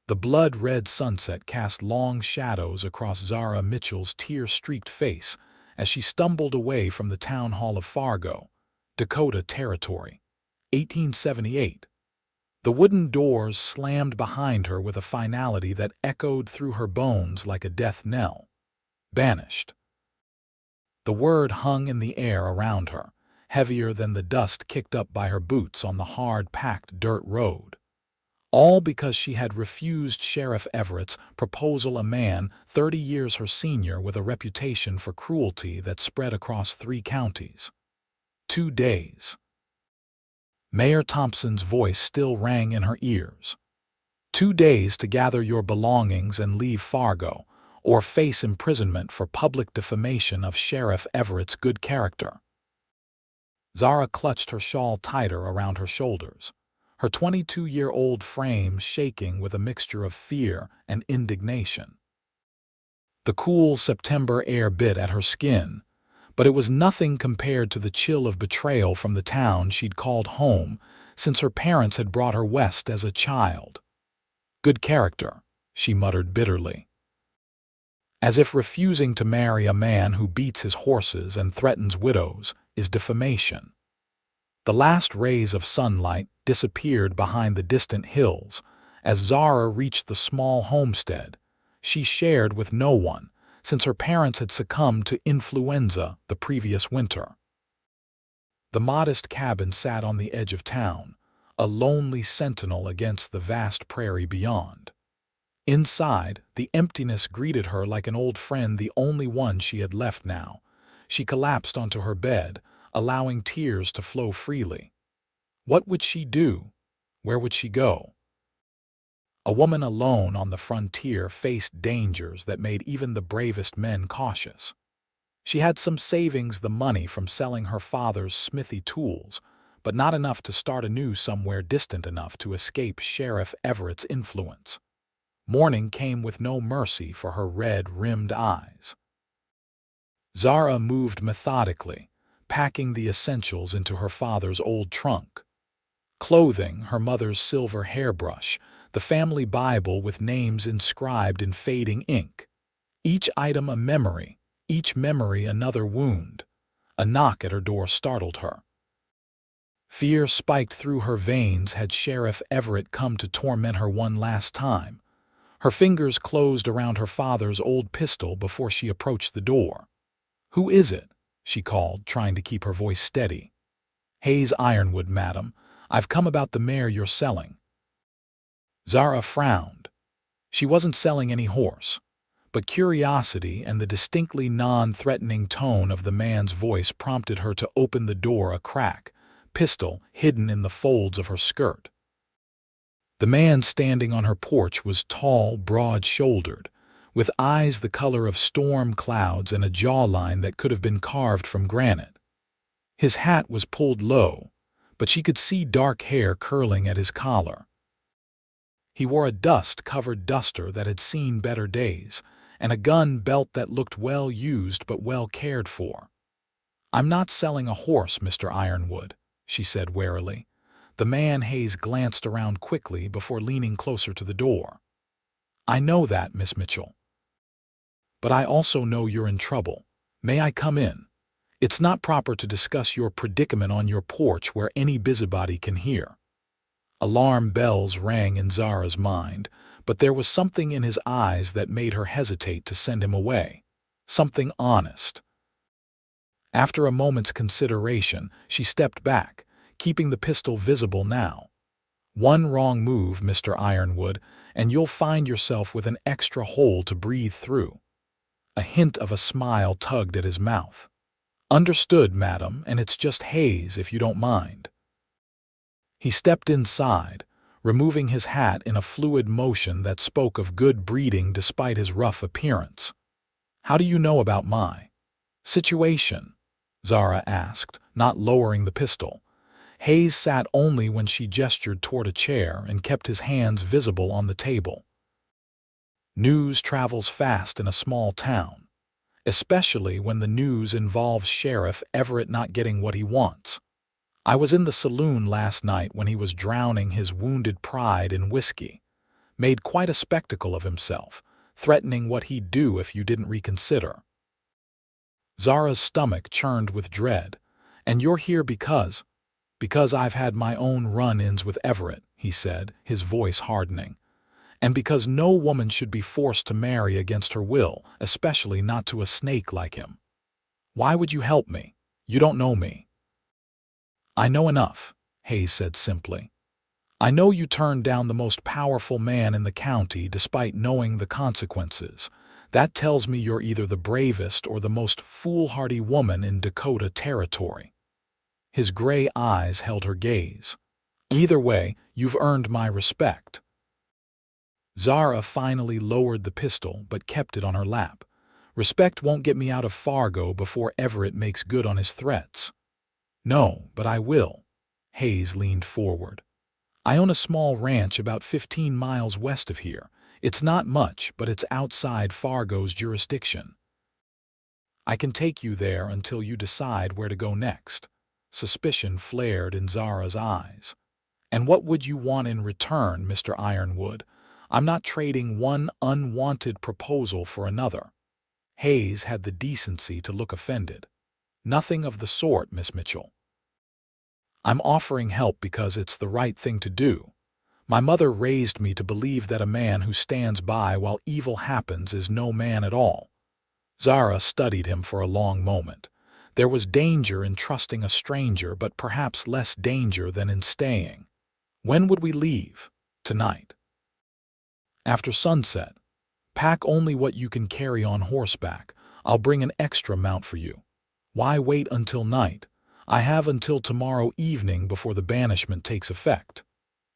The blood-red sunset cast long shadows across Zara Mitchell's tear-streaked face as she stumbled away from the town hall of Fargo, Dakota Territory, 1878. The wooden doors slammed behind her with a finality that echoed through her bones like a death knell. Banished. The word hung in the air around her, heavier than the dust kicked up by her boots on the hard-packed dirt road. All because she had refused Sheriff Everett's proposal, a man 30 years her senior with a reputation for cruelty that spread across 3 counties. 2 days. Mayor Thompson's voice still rang in her ears. 2 days to gather your belongings and leave Fargo, or face imprisonment for public defamation of Sheriff Everett's good character. Zara clutched her shawl tighter around her shoulders, her 22-year-old frame shaking with a mixture of fear and indignation. The cool September air bit at her skin, but it was nothing compared to the chill of betrayal from the town she'd called home since her parents had brought her west as a child. Good character, she muttered bitterly. As if refusing to marry a man who beats his horses and threatens widows is defamation. The last rays of sunlight disappeared behind the distant hills as Zara reached the small homestead she shared with no one since her parents had succumbed to influenza the previous winter. The modest cabin sat on the edge of town, a lonely sentinel against the vast prairie beyond. Inside, the emptiness greeted her like an old friend, the only one she had left now. She collapsed onto her bed, allowing tears to flow freely. What would she do? Where would she go? A woman alone on the frontier faced dangers that made even the bravest men cautious. She had some savings, the money from selling her father's smithy tools, but not enough to start anew somewhere distant enough to escape Sheriff Everett's influence. Morning came with no mercy for her red-rimmed eyes. Zara moved methodically, packing the essentials into her father's old trunk. Clothing, her mother's silver hairbrush, the family Bible with names inscribed in fading ink. Each item a memory, each memory another wound. A knock at her door startled her. Fear spiked through her veins. Had Sheriff Everett come to torment her one last time? Her fingers closed around her father's old pistol before she approached the door. "Who is it?" she called, trying to keep her voice steady. "Hayes Ironwood, madam. I've come about the mare you're selling." Zara frowned. She wasn't selling any horse, but curiosity and the distinctly non-threatening tone of the man's voice prompted her to open the door a crack, pistol hidden in the folds of her skirt. The man standing on her porch was tall, broad-shouldered, with eyes the color of storm clouds and a jawline that could have been carved from granite. His hat was pulled low, but she could see dark hair curling at his collar. He wore a dust-covered duster that had seen better days, and a gun belt that looked well used but well cared for. "I'm not selling a horse, Mr. Ironwood," she said warily. The man Hayes glanced around quickly before leaning closer to the door. "I know that, Miss Mitchell. But I also know you're in trouble. May I come in? It's not proper to discuss your predicament on your porch where any busybody can hear." Alarm bells rang in Zara's mind, but there was something in his eyes that made her hesitate to send him away. Something honest. After a moment's consideration, she stepped back, keeping the pistol visible now. "One wrong move, Mr. Ironwood, and you'll find yourself with an extra hole to breathe through." A hint of a smile tugged at his mouth. "Understood, madam, and it's just Hayes, if you don't mind." He stepped inside, removing his hat in a fluid motion that spoke of good breeding despite his rough appearance. "How do you know about my situation?" Zara asked, not lowering the pistol. Hayes sat only when she gestured toward a chair and kept his hands visible on the table. News travels fast in a small town, especially when the news involves Sheriff Everett not getting what he wants. "I was in the saloon last night when he was drowning his wounded pride in whiskey. made quite a spectacle of himself, threatening what he'd do if you didn't reconsider. Zara's stomach churned with dread. "And you're here because I've had my own run-ins with Everett," he said, his voice hardening. "And because no woman should be forced to marry against her will, especially not to a snake like him. Why would you help me? You don't know me." "I know enough," Hayes said simply. "I know you turned down the most powerful man in the county despite knowing the consequences. That tells me you're either the bravest or the most foolhardy woman in Dakota Territory." His gray eyes held her gaze. "Either way, you've earned my respect." Zara finally lowered the pistol but kept it on her lap. "Respect won't get me out of Fargo before Everett makes good on his threats." "No, but I will." Hayes leaned forward. "I own a small ranch about 15 miles west of here. It's not much, but it's outside Fargo's jurisdiction. I can take you there until you decide where to go next." Suspicion flared in Zara's eyes. "And what would you want in return, Mr. Ironwood? I'm not trading one unwanted proposal for another." Hayes had the decency to look offended. "Nothing of the sort, Miss Mitchell. I'm offering help because it's the right thing to do. My mother raised me to believe that a man who stands by while evil happens is no man at all." Zara studied him for a long moment. There was danger in trusting a stranger, but perhaps less danger than in staying. "When would we leave?" "Tonight." "After sunset. Pack only what you can carry on horseback. I'll bring an extra mount for you." "Why wait until night? I have until tomorrow evening before the banishment takes effect."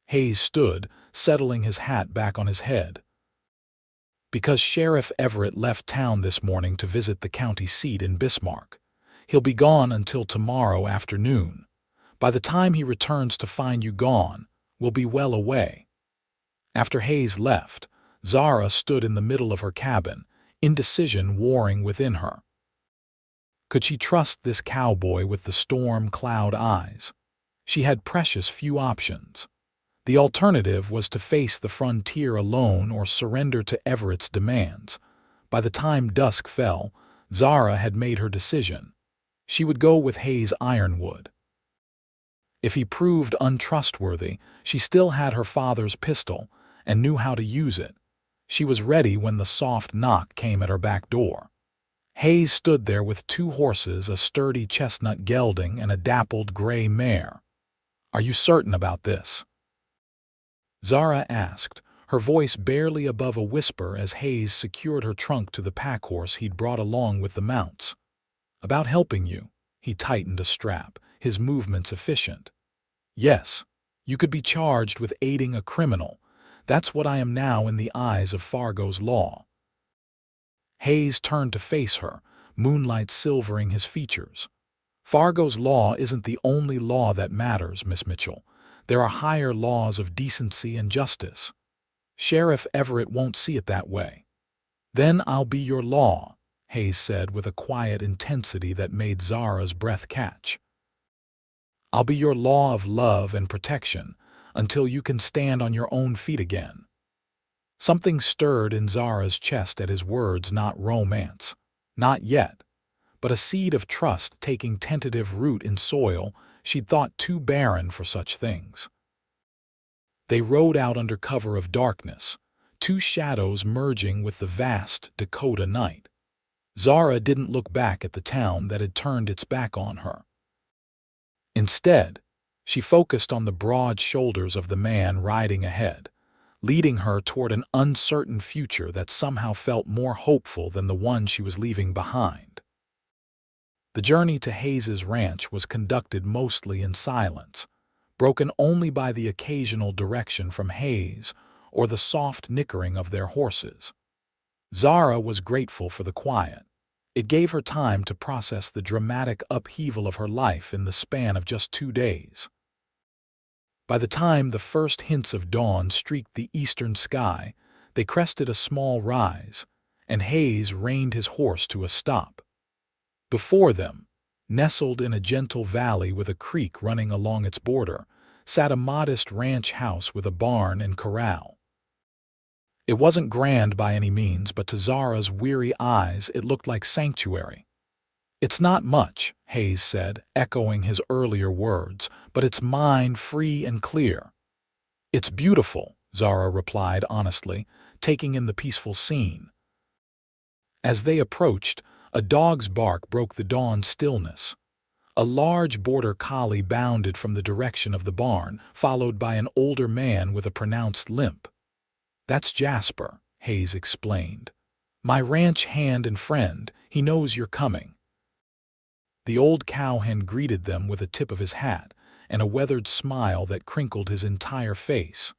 Hayes stood, settling his hat back on his head. "Because Sheriff Everett left town this morning to visit the county seat in Bismarck. He'll be gone until tomorrow afternoon. By the time he returns to find you gone, we'll be well away." After Hayes left, Zara stood in the middle of her cabin, indecision warring within her. Could she trust this cowboy with the storm cloud eyes? She had precious few options. The alternative was to face the frontier alone or surrender to Everett's demands. By the time dusk fell, Zara had made her decision. She would go with Hayes Ironwood. If he proved untrustworthy, she still had her father's pistol and knew how to use it. She was ready when the soft knock came at her back door. Hayes stood there with 2 horses, a sturdy chestnut gelding and a dappled gray mare. "Are you certain about this?" Zara asked, her voice barely above a whisper as Hayes secured her trunk to the packhorse he'd brought along with the mounts. "About helping you." He tightened a strap, his movements efficient. "Yes, you could be charged with aiding a criminal. That's what I am now in the eyes of Fargo's law." Hayes turned to face her, moonlight silvering his features. "Fargo's law isn't the only law that matters, Miss Mitchell. There are higher laws of decency and justice. Sheriff Everett won't see it that way." "Then I'll be your law," Hayes said with a quiet intensity that made Zara's breath catch. "I'll be your law of love and protection until you can stand on your own feet again." Something stirred in Zara's chest at his words. Not romance. Not yet. But a seed of trust taking tentative root in soil she'd thought too barren for such things. They rode out under cover of darkness, 2 shadows merging with the vast Dakota night. Zara didn't look back at the town that had turned its back on her. Instead, she focused on the broad shoulders of the man riding ahead, leading her toward an uncertain future that somehow felt more hopeful than the one she was leaving behind. The journey to Hayes's ranch was conducted mostly in silence, broken only by the occasional direction from Hayes or the soft nickering of their horses. Zara was grateful for the quiet. It gave her time to process the dramatic upheaval of her life in the span of just 2 days. By the time the first hints of dawn streaked the eastern sky, they crested a small rise, and Hayes reined his horse to a stop. Before them, nestled in a gentle valley with a creek running along its border, sat a modest ranch house with a barn and corral. It wasn't grand by any means, but to Zara's weary eyes it looked like sanctuary. "It's not much," Hayes said, echoing his earlier words, "but it's mine free and clear." "It's beautiful," Zara replied honestly, taking in the peaceful scene. As they approached, a dog's bark broke the dawn stillness. A large border collie bounded from the direction of the barn, followed by an older man with a pronounced limp. "That's Jasper," Hayes explained. "My ranch hand and friend. He knows you're coming." The old cowhand greeted them with a tip of his hat and a weathered smile that crinkled his entire face.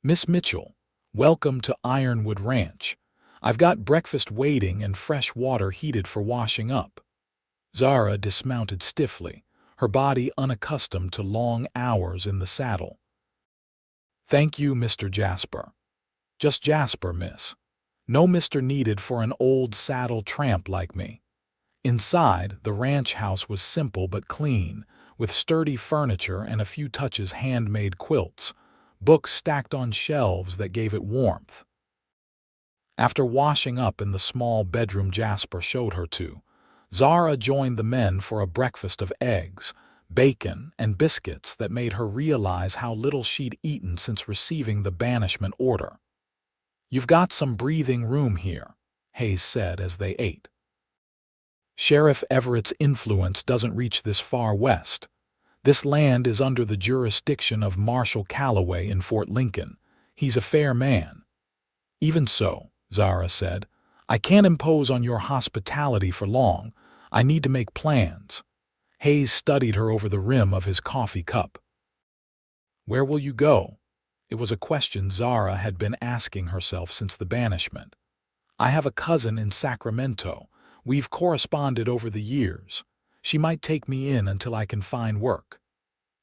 "Miss Mitchell, welcome to Ironwood Ranch. I've got breakfast waiting and fresh water heated for washing up." Zara dismounted stiffly, her body unaccustomed to long hours in the saddle. "Thank you, Mr. Jasper." "Just Jasper, miss. No Mr. needed for an old saddle tramp like me." Inside, the ranch house was simple but clean, with sturdy furniture and a few touches handmade quilts, books stacked on shelves that gave it warmth. After washing up in the small bedroom Jasper showed her to, Zara joined the men for a breakfast of eggs, bacon, and biscuits that made her realize how little she'd eaten since receiving the banishment order. "You've got some breathing room here," Hayes said as they ate. "Sheriff Everett's influence doesn't reach this far west. This land is under the jurisdiction of Marshal Calloway in Fort Lincoln. He's a fair man." "Even so," Zara said, "I can't impose on your hospitality for long. I need to make plans." Hayes studied her over the rim of his coffee cup. "Where will you go?" It was a question Zara had been asking herself since the banishment. "I have a cousin in Sacramento. We've corresponded over the years. She might take me in until I can find work."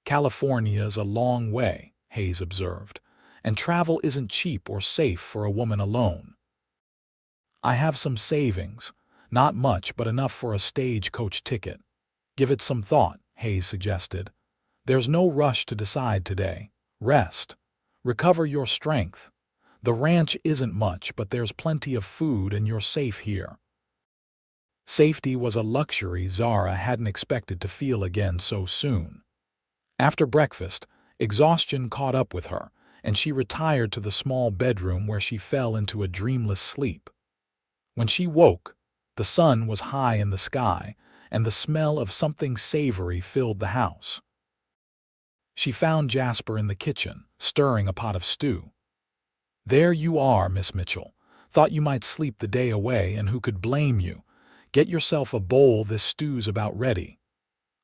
"California's a long way," Hayes observed, "and travel isn't cheap or safe for a woman alone." "I have some savings. Not much, but enough for a stagecoach ticket." "Give it some thought," Hayes suggested. "There's no rush to decide today. Rest. Recover your strength. The ranch isn't much, but there's plenty of food and you're safe here." Safety was a luxury Zara hadn't expected to feel again so soon. After breakfast, exhaustion caught up with her, and she retired to the small bedroom where she fell into a dreamless sleep. When she woke, the sun was high in the sky, and the smell of something savory filled the house. She found Jasper in the kitchen, stirring a pot of stew. "There you are, Miss Mitchell. Thought you might sleep the day away, and who could blame you? Get yourself a bowl, this stew's about ready."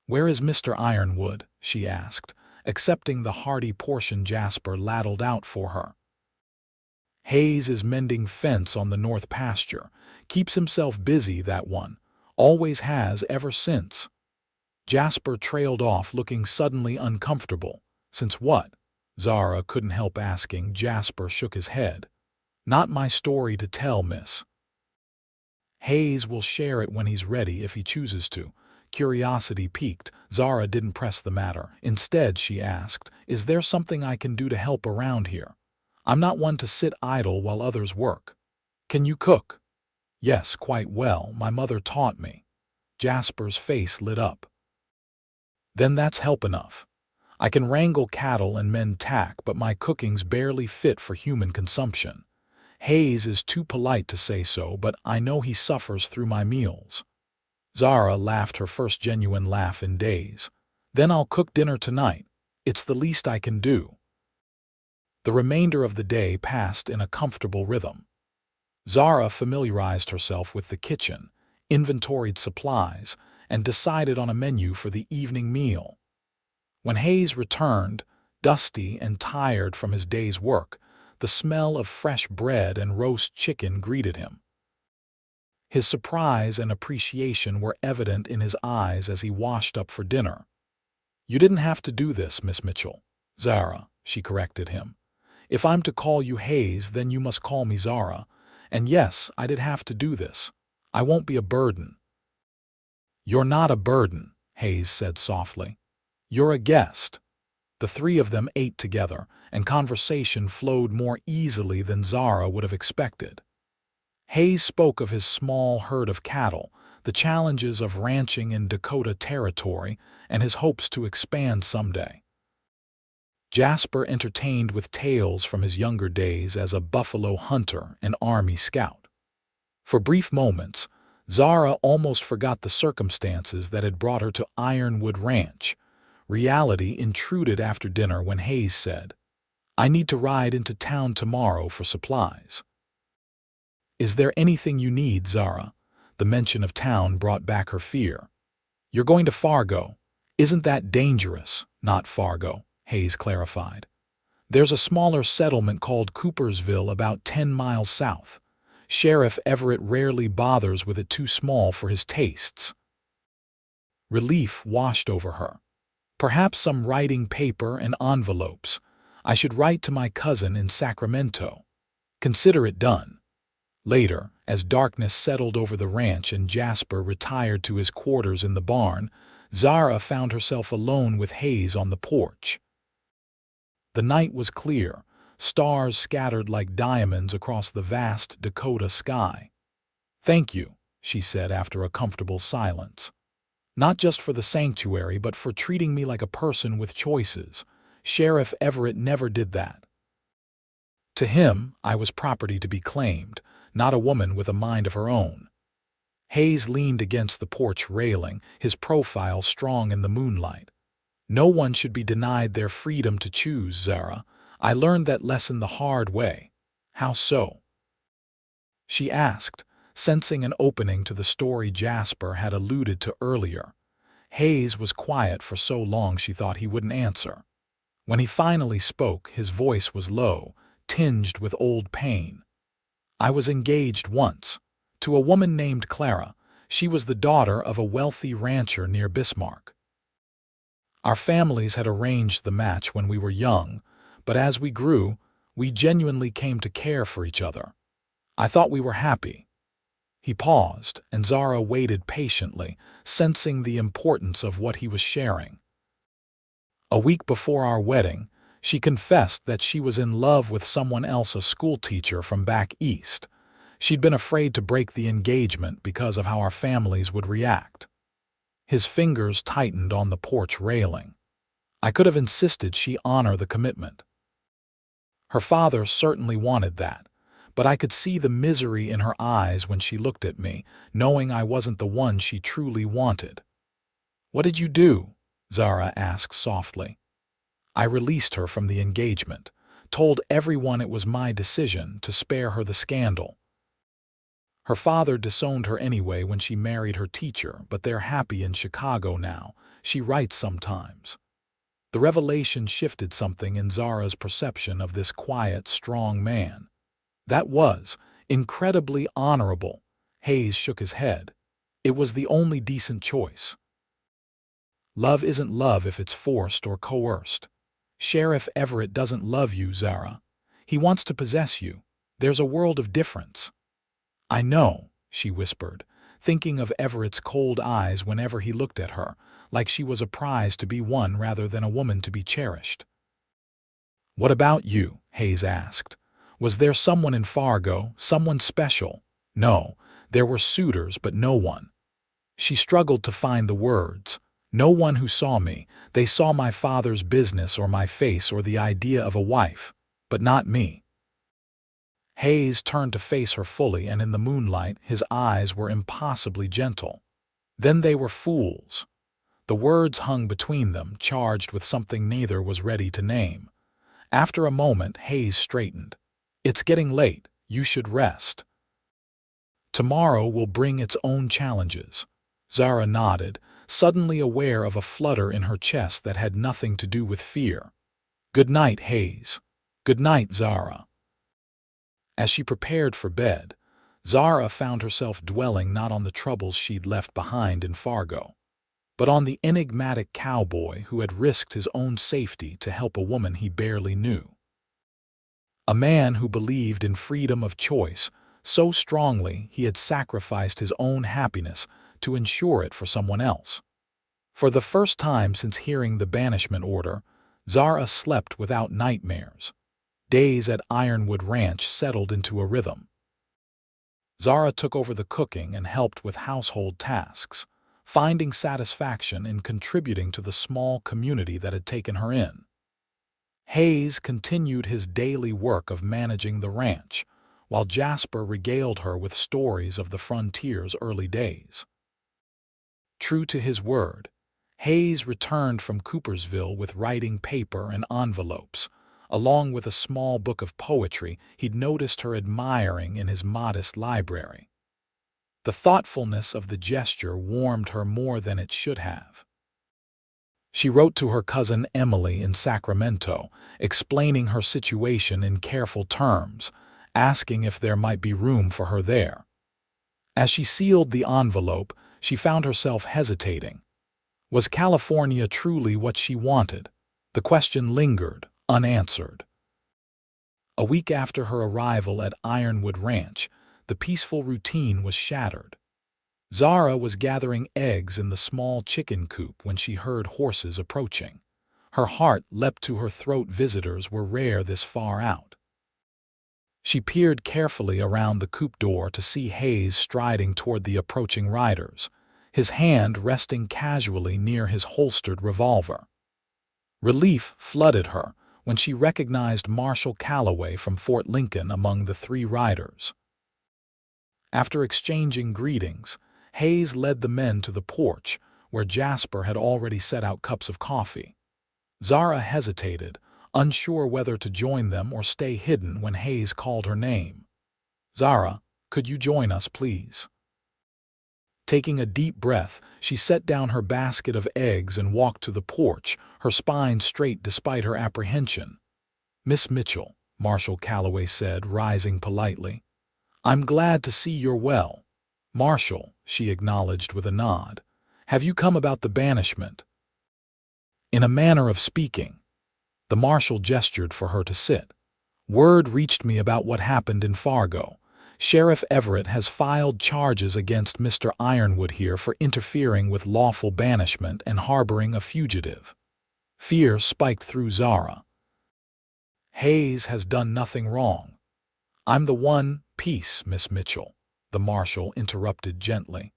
"Where is Mr. Ironwood?" she asked, accepting the hearty portion Jasper ladled out for her. "Hayes is mending fence on the north pasture. Keeps himself busy, that one. Always has ever since." Jasper trailed off, looking suddenly uncomfortable. "Since what?" Zara couldn't help asking. Jasper shook his head. "Not my story to tell, miss." "Hayes will share it when he's ready if he chooses to." Curiosity piqued, Zara didn't press the matter. Instead, she asked, "Is there something I can do to help around here? I'm not one to sit idle while others work." "Can you cook?" "Yes, quite well. My mother taught me." Jasper's face lit up. "Then that's help enough. I can wrangle cattle and mend tack, but my cooking's barely fit for human consumption. Hayes is too polite to say so, but I know he suffers through my meals." Zara laughed, her first genuine laugh in days. "Then I'll cook dinner tonight. It's the least I can do." The remainder of the day passed in a comfortable rhythm. Zara familiarized herself with the kitchen, inventoried supplies, and decided on a menu for the evening meal. When Hayes returned, dusty and tired from his day's work, the smell of fresh bread and roast chicken greeted him. His surprise and appreciation were evident in his eyes as he washed up for dinner. "You didn't have to do this, Miss Mitchell." "Zara," she corrected him. "If I'm to call you Hayes, then you must call me Zara. And yes, I did have to do this. I won't be a burden." "You're not a burden," Hayes said softly. "You're a guest." The three of them ate together, and conversation flowed more easily than Zara would have expected. Hayes spoke of his small herd of cattle, the challenges of ranching in Dakota Territory, and his hopes to expand someday. Jasper entertained with tales from his younger days as a buffalo hunter and Army scout. For brief moments, Zara almost forgot the circumstances that had brought her to Ironwood Ranch. Reality intruded after dinner when Hayes said, "I need to ride into town tomorrow for supplies." "Is there anything you need, Zara?" The mention of town brought back her fear. "You're going to Fargo. Isn't that dangerous?" "Not Fargo," Hayes clarified. "There's a smaller settlement called Coopersville about 10 miles south. Sheriff Everett rarely bothers with it too small for his tastes." Relief washed over her. "Perhaps some writing paper and envelopes. I should write to my cousin in Sacramento." "Consider it done." Later, as darkness settled over the ranch and Jasper retired to his quarters in the barn, Zara found herself alone with Hayes on the porch. The night was clear, stars scattered like diamonds across the vast Dakota sky. "Thank you," she said after a comfortable silence. "Not just for the sanctuary, but for treating me like a person with choices. Sheriff Everett never did that. To him, I was property to be claimed, not a woman with a mind of her own." Hayes leaned against the porch railing, his profile strong in the moonlight. "No one should be denied their freedom to choose, Zara. I learned that lesson the hard way." "How so?" she asked, sensing an opening to the story Jasper had alluded to earlier. Hayes was quiet for so long she thought he wouldn't answer. When he finally spoke, his voice was low, tinged with old pain. "I was engaged once, to a woman named Clara. She was the daughter of a wealthy rancher near Bismarck. Our families had arranged the match when we were young, but as we grew, we genuinely came to care for each other. I thought we were happy." He paused, and Zara waited patiently, sensing the importance of what he was sharing. "A week before our wedding, she confessed that she was in love with someone else, a schoolteacher from back east. She'd been afraid to break the engagement because of how our families would react." His fingers tightened on the porch railing. "I could have insisted she honor the commitment. Her father certainly wanted that, but I could see the misery in her eyes when she looked at me, knowing I wasn't the one she truly wanted." "What did you do?" Zara asked softly. "I released her from the engagement, told everyone it was my decision to spare her the scandal. Her father disowned her anyway when she married her teacher, but they're happy in Chicago now. She writes sometimes." The revelation shifted something in Zara's perception of this quiet, strong man. "That was incredibly honorable." Hayes shook his head. "It was the only decent choice. Love isn't love if it's forced or coerced. Sheriff Everett doesn't love you, Zara. He wants to possess you. There's a world of difference." "I know," she whispered, thinking of Everett's cold eyes whenever he looked at her, like she was a prize to be won rather than a woman to be cherished. "What about you?" Hayes asked. "Was there someone in Fargo, someone special?" "No, there were suitors, but no one." She struggled to find the words. "No one who saw me. They saw my father's business or my face or the idea of a wife, but not me." Hayes turned to face her fully, and in the moonlight his eyes were impossibly gentle. "Then they were fools." The words hung between them, charged with something neither was ready to name. After a moment, Hayes straightened. "It's getting late. You should rest. Tomorrow will bring its own challenges." Zara nodded, suddenly aware of a flutter in her chest that had nothing to do with fear. "Good night, Hayes." "Good night, Zara." As she prepared for bed, Zara found herself dwelling not on the troubles she'd left behind in Fargo, but on the enigmatic cowboy who had risked his own safety to help a woman he barely knew. A man who believed in freedom of choice so strongly he had sacrificed his own happiness to ensure it for someone else. For the first time since hearing the banishment order, Zara slept without nightmares. Days at Ironwood Ranch settled into a rhythm. Zara took over the cooking and helped with household tasks, finding satisfaction in contributing to the small community that had taken her in. Hayes continued his daily work of managing the ranch, while Jasper regaled her with stories of the frontier's early days. True to his word, Hayes returned from Coopersville with writing paper and envelopes, along with a small book of poetry he'd noticed her admiring in his modest library. The thoughtfulness of the gesture warmed her more than it should have. She wrote to her cousin Emily in Sacramento, explaining her situation in careful terms, asking if there might be room for her there. As she sealed the envelope, she found herself hesitating. Was California truly what she wanted? The question lingered, unanswered. A week after her arrival at Ironwood Ranch, the peaceful routine was shattered. Zara was gathering eggs in the small chicken coop when she heard horses approaching. Her heart leapt to her throat. Visitors were rare this far out. She peered carefully around the coop door to see Hayes striding toward the approaching riders, his hand resting casually near his holstered revolver. Relief flooded her when she recognized Marshal Calloway from Fort Lincoln among the three riders. After exchanging greetings, Hayes led the men to the porch, where Jasper had already set out cups of coffee. Zara hesitated, unsure whether to join them or stay hidden when Hayes called her name. "Zara, could you join us, please?" Taking a deep breath, she set down her basket of eggs and walked to the porch, her spine straight despite her apprehension. "Miss Mitchell," Marshal Calloway said, rising politely. "I'm glad to see you're well." "Marshal," she acknowledged with a nod. "Have you come about the banishment?" In a manner of speaking. The marshal gestured for her to sit. "Word reached me about what happened in Fargo. Sheriff Everett has filed charges against Mr. Ironwood here for interfering with lawful banishment and harboring a fugitive." Fear spiked through Zara. "Hayes has done nothing wrong." "I'm the one." "Peace, Miss Mitchell," the marshal interrupted gently.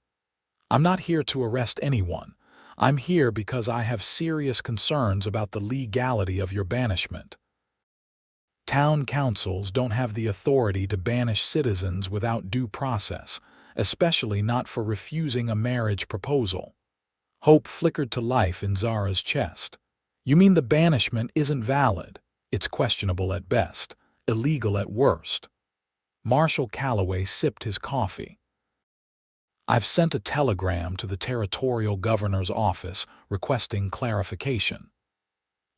"I'm not here to arrest anyone. I'm here because I have serious concerns about the legality of your banishment. Town councils don't have the authority to banish citizens without due process, especially not for refusing a marriage proposal." Hope flickered to life in Zara's chest. "You mean the banishment isn't valid? It's questionable at best, illegal at worst." Marshal Calloway sipped his coffee. "I've sent a telegram to the territorial governor's office requesting clarification.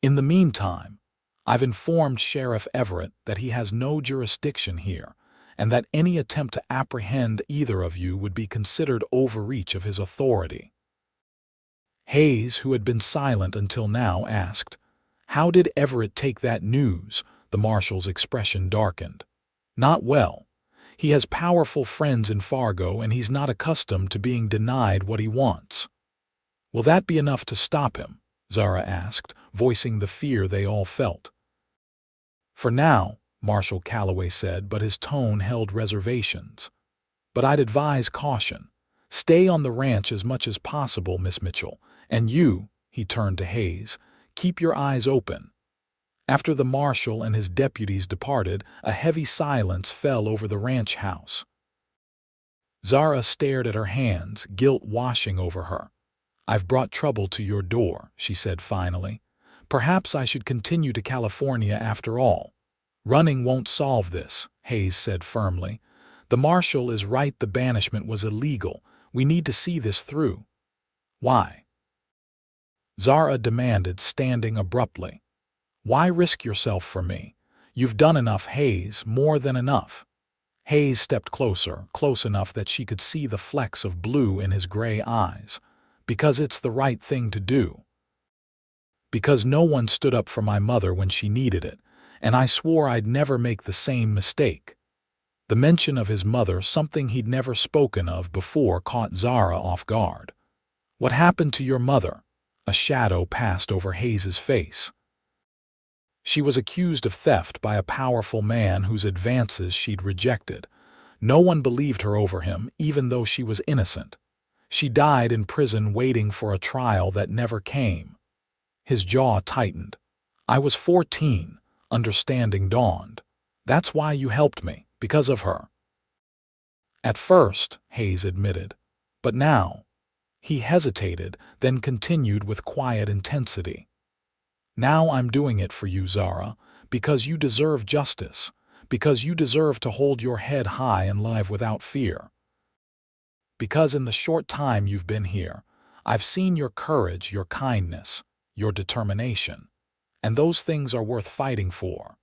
In the meantime, I've informed Sheriff Everett that he has no jurisdiction here and that any attempt to apprehend either of you would be considered overreach of his authority." Hayes, who had been silent until now, asked, "How did Everett take that news?" The marshal's expression darkened. "Not well. He has powerful friends in Fargo and he's not accustomed to being denied what he wants." "Will that be enough to stop him?" Zara asked, voicing the fear they all felt. "For now," Marshal Calloway said, but his tone held reservations. "But I'd advise caution. Stay on the ranch as much as possible, Miss Mitchell, and you," he turned to Hayes, "keep your eyes open." After the marshal and his deputies departed, a heavy silence fell over the ranch house. Zara stared at her hands, guilt washing over her. "I've brought trouble to your door," she said finally. "Perhaps I should continue to California after all." "Running won't solve this," Hayes said firmly. "The marshal is right, the banishment was illegal. We need to see this through." "Why?" Zara demanded, standing abruptly. "Why risk yourself for me? You've done enough, Hayes, more than enough." Hayes stepped closer, close enough that she could see the flecks of blue in his gray eyes. "Because it's the right thing to do. Because no one stood up for my mother when she needed it, and I swore I'd never make the same mistake." The mention of his mother, something he'd never spoken of before, caught Zara off guard. "What happened to your mother?" A shadow passed over Hayes's face. She was accused of theft by a powerful man whose advances she'd rejected. No one believed her over him, even though she was innocent. She died in prison waiting for a trial that never came. His jaw tightened. I was 14. Understanding dawned. That's why you helped me, because of her. At first, Hayes admitted. But now. He hesitated, then continued with quiet intensity. Now I'm doing it for you, Zara, because you deserve justice, because you deserve to hold your head high and live without fear. Because in the short time you've been here, I've seen your courage, your kindness, your determination, and those things are worth fighting for.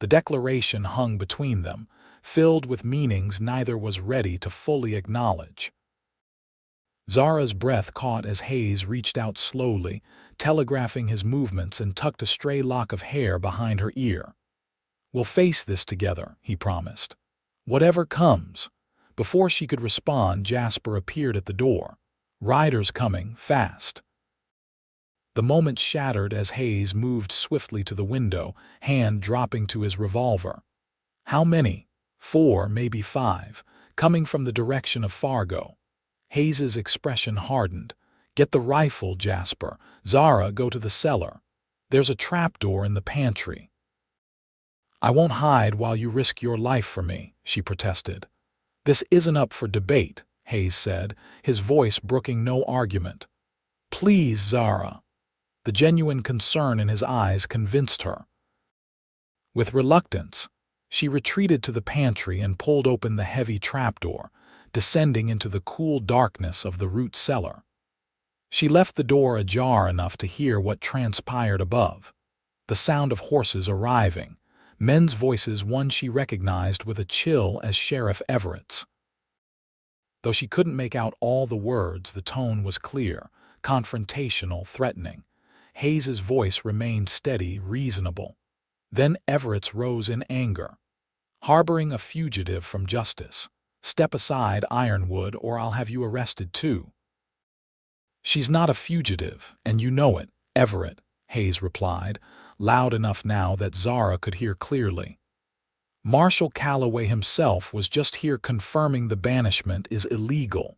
The declaration hung between them, filled with meanings neither was ready to fully acknowledge. Zara's breath caught as Hayes reached out slowly, telegraphing his movements, and tucked a stray lock of hair behind her ear. We'll face this together, he promised. Whatever comes. Before she could respond, Jasper appeared at the door. Riders coming, fast. The moment shattered as Hayes moved swiftly to the window, hand dropping to his revolver. How many? 4, maybe 5, coming from the direction of Fargo. Hayes's expression hardened. Get the rifle, Jasper. Zara, go to the cellar. There's a trapdoor in the pantry. I won't hide while you risk your life for me, she protested. This isn't up for debate, Hayes said, his voice brooking no argument. Please, Zara. The genuine concern in his eyes convinced her. With reluctance, she retreated to the pantry and pulled open the heavy trapdoor, descending into the cool darkness of the root cellar. She left the door ajar enough to hear what transpired above. The sound of horses arriving, men's voices, one she recognized with a chill as Sheriff Everett's. Though she couldn't make out all the words, the tone was clear, confrontational, threatening. Hayes's voice remained steady, reasonable. Then Everett's rose in anger. Harboring a fugitive from justice. Step aside, Ironwood, or I'll have you arrested too. She's not a fugitive, and you know it, Everett, Hayes replied, loud enough now that Zara could hear clearly. Marshal Calloway himself was just here confirming the banishment is illegal.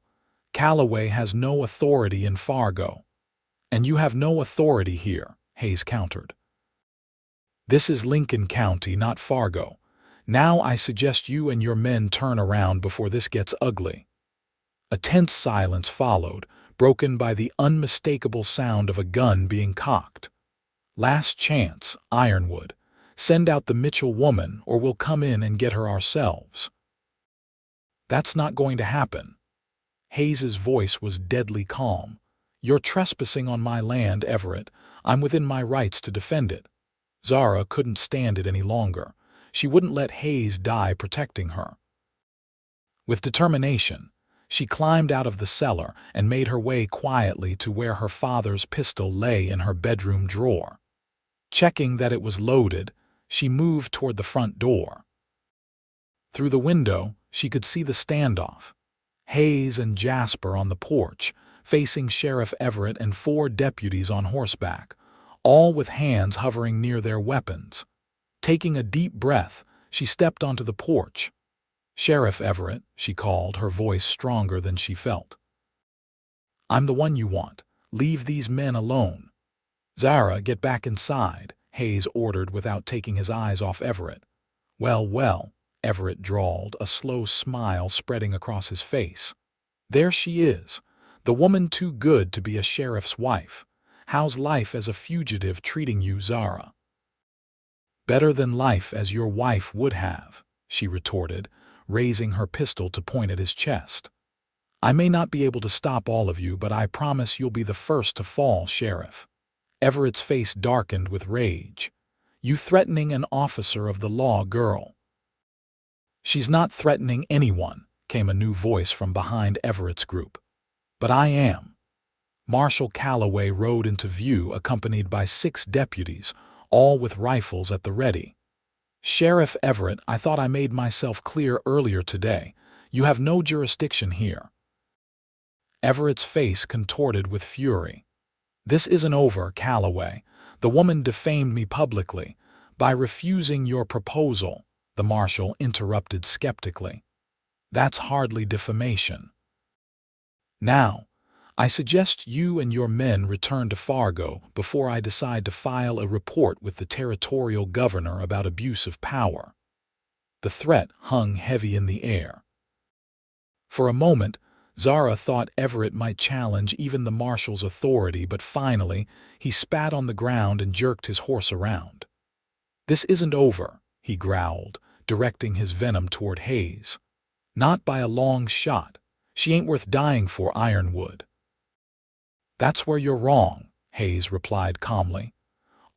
Calloway has no authority in Fargo. And you have no authority here, Hayes countered. This is Lincoln County, not Fargo. Now I suggest you and your men turn around before this gets ugly. A tense silence followed, broken by the unmistakable sound of a gun being cocked. Last chance, Ironwood. Send out the Mitchell woman or we'll come in and get her ourselves. That's not going to happen. Hayes's voice was deadly calm. You're trespassing on my land, Everett. I'm within my rights to defend it. Zara couldn't stand it any longer. She wouldn't let Hayes die protecting her. With determination, she climbed out of the cellar and made her way quietly to where her father's pistol lay in her bedroom drawer. Checking that it was loaded, she moved toward the front door. Through the window, she could see the standoff. Hayes and Jasper on the porch, facing Sheriff Everett and 4 deputies on horseback, all with hands hovering near their weapons. Taking a deep breath, she stepped onto the porch. Sheriff Everett, she called, her voice stronger than she felt. I'm the one you want. Leave these men alone. Zara, get back inside, Hayes ordered without taking his eyes off Everett. Well, well, Everett drawled, a slow smile spreading across his face. There she is, the woman too good to be a sheriff's wife. How's life as a fugitive treating you, Zara? Better than life as your wife would have, she retorted, raising her pistol to point at his chest. I may not be able to stop all of you, but I promise you'll be the first to fall, Sheriff. Everett's face darkened with rage. You threatening an officer of the law, girl. She's not threatening anyone, came a new voice from behind Everett's group. But I am. Marshal Calloway rode into view accompanied by 6 deputies, all with rifles at the ready. Sheriff Everett, I thought I made myself clear earlier today. You have no jurisdiction here. Everett's face contorted with fury. This isn't over, Calloway. The woman defamed me publicly. By refusing your proposal, the marshal interrupted skeptically. That's hardly defamation. Now, I suggest you and your men return to Fargo before I decide to file a report with the territorial governor about abuse of power. The threat hung heavy in the air. For a moment, Zara thought Everett might challenge even the marshal's authority, but finally, he spat on the ground and jerked his horse around. "This isn't over," he growled, directing his venom toward Hayes. "Not by a long shot. She ain't worth dying for, Ironwood." "That's where you're wrong," Hayes replied calmly.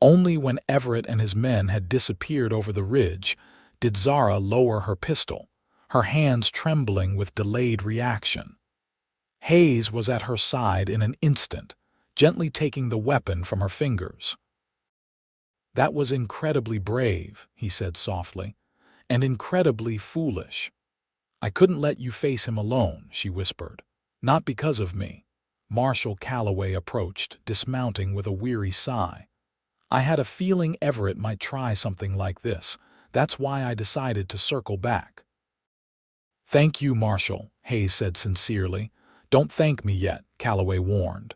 Only when Everett and his men had disappeared over the ridge did Zara lower her pistol, her hands trembling with delayed reaction. Hayes was at her side in an instant, gently taking the weapon from her fingers. "That was incredibly brave," he said softly, "and incredibly foolish." "I couldn't let you face him alone," she whispered. "Not because of me." Marshal Calloway approached, dismounting with a weary sigh. "I had a feeling Everett might try something like this. That's why I decided to circle back." "Thank you, Marshal," Hayes said sincerely. "Don't thank me yet," Calloway warned.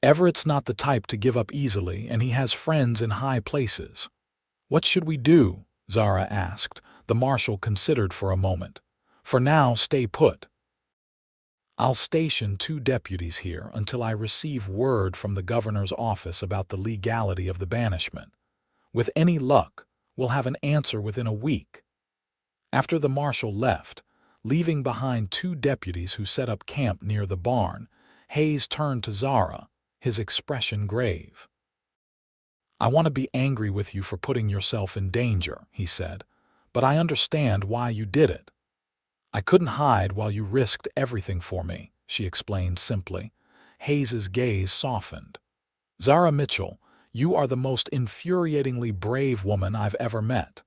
"Everett's not the type to give up easily, and he has friends in high places." "What should we do?" Zara asked. The marshal considered for a moment. "For now, stay put. I'll station 2 deputies here until I receive word from the governor's office about the legality of the banishment. With any luck, we'll have an answer within a week." After the marshal left, leaving behind 2 deputies who set up camp near the barn, Hayes turned to Zara, his expression grave. "I want to be angry with you for putting yourself in danger," he said, "but I understand why you did it." "I couldn't hide while you risked everything for me," she explained simply. Hayes's gaze softened. "Zara Mitchell, you are the most infuriatingly brave woman I've ever met."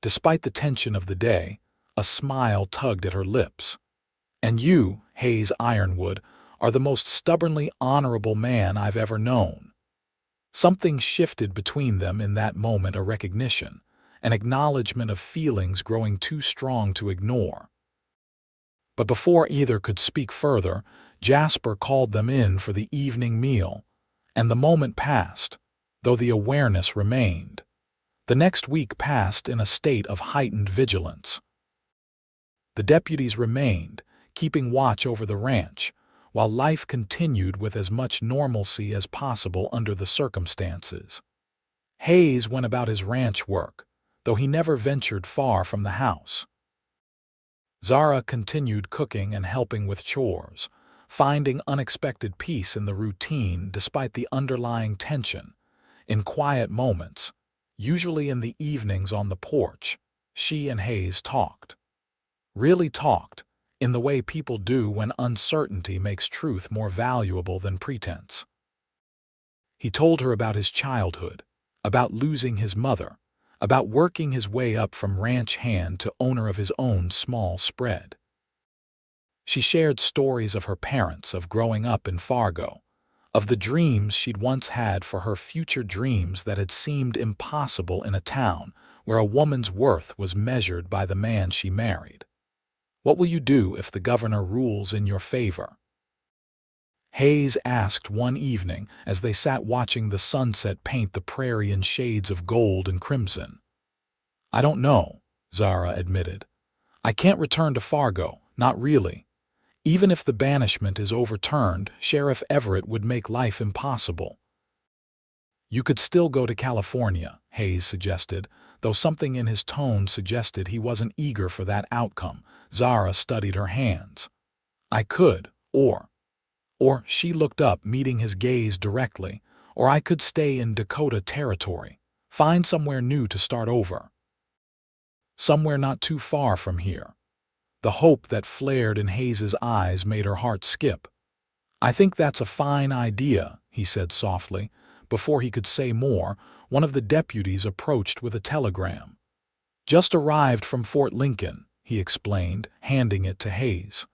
Despite the tension of the day, a smile tugged at her lips. "And you, Hayes Ironwood, are the most stubbornly honorable man I've ever known." Something shifted between them in that moment, a recognition, an acknowledgement of feelings growing too strong to ignore. But before either could speak further, Jasper called them in for the evening meal, and the moment passed, though the awareness remained. The next week passed in a state of heightened vigilance. The deputies remained, keeping watch over the ranch, while life continued with as much normalcy as possible under the circumstances. Hayes went about his ranch work, though he never ventured far from the house. Zara continued cooking and helping with chores, finding unexpected peace in the routine despite the underlying tension. In quiet moments, usually in the evenings on the porch, she and Hayes talked. Really talked, in the way people do when uncertainty makes truth more valuable than pretense. He told her about his childhood, about losing his mother, about working his way up from ranch hand to owner of his own small spread. She shared stories of her parents, of growing up in Fargo, of the dreams she'd once had for her future, dreams that had seemed impossible in a town where a woman's worth was measured by the man she married. "What will you do if the governor rules in your favor?" Hayes asked one evening as they sat watching the sunset paint the prairie in shades of gold and crimson. "I don't know," Zara admitted. "I can't return to Fargo, not really. Even if the banishment is overturned, Sheriff Everett would make life impossible." "You could still go to California," Hayes suggested, though something in his tone suggested he wasn't eager for that outcome. Zara studied her hands. "I could, or she looked up, meeting his gaze directly, "or I could stay in Dakota Territory, find somewhere new to start over. Somewhere not too far from here." The hope that flared in Hayes's eyes made her heart skip. "I think that's a fine idea," he said softly. Before he could say more, one of the deputies approached with a telegram. "Just arrived from Fort Lincoln," he explained, handing it to Hayes.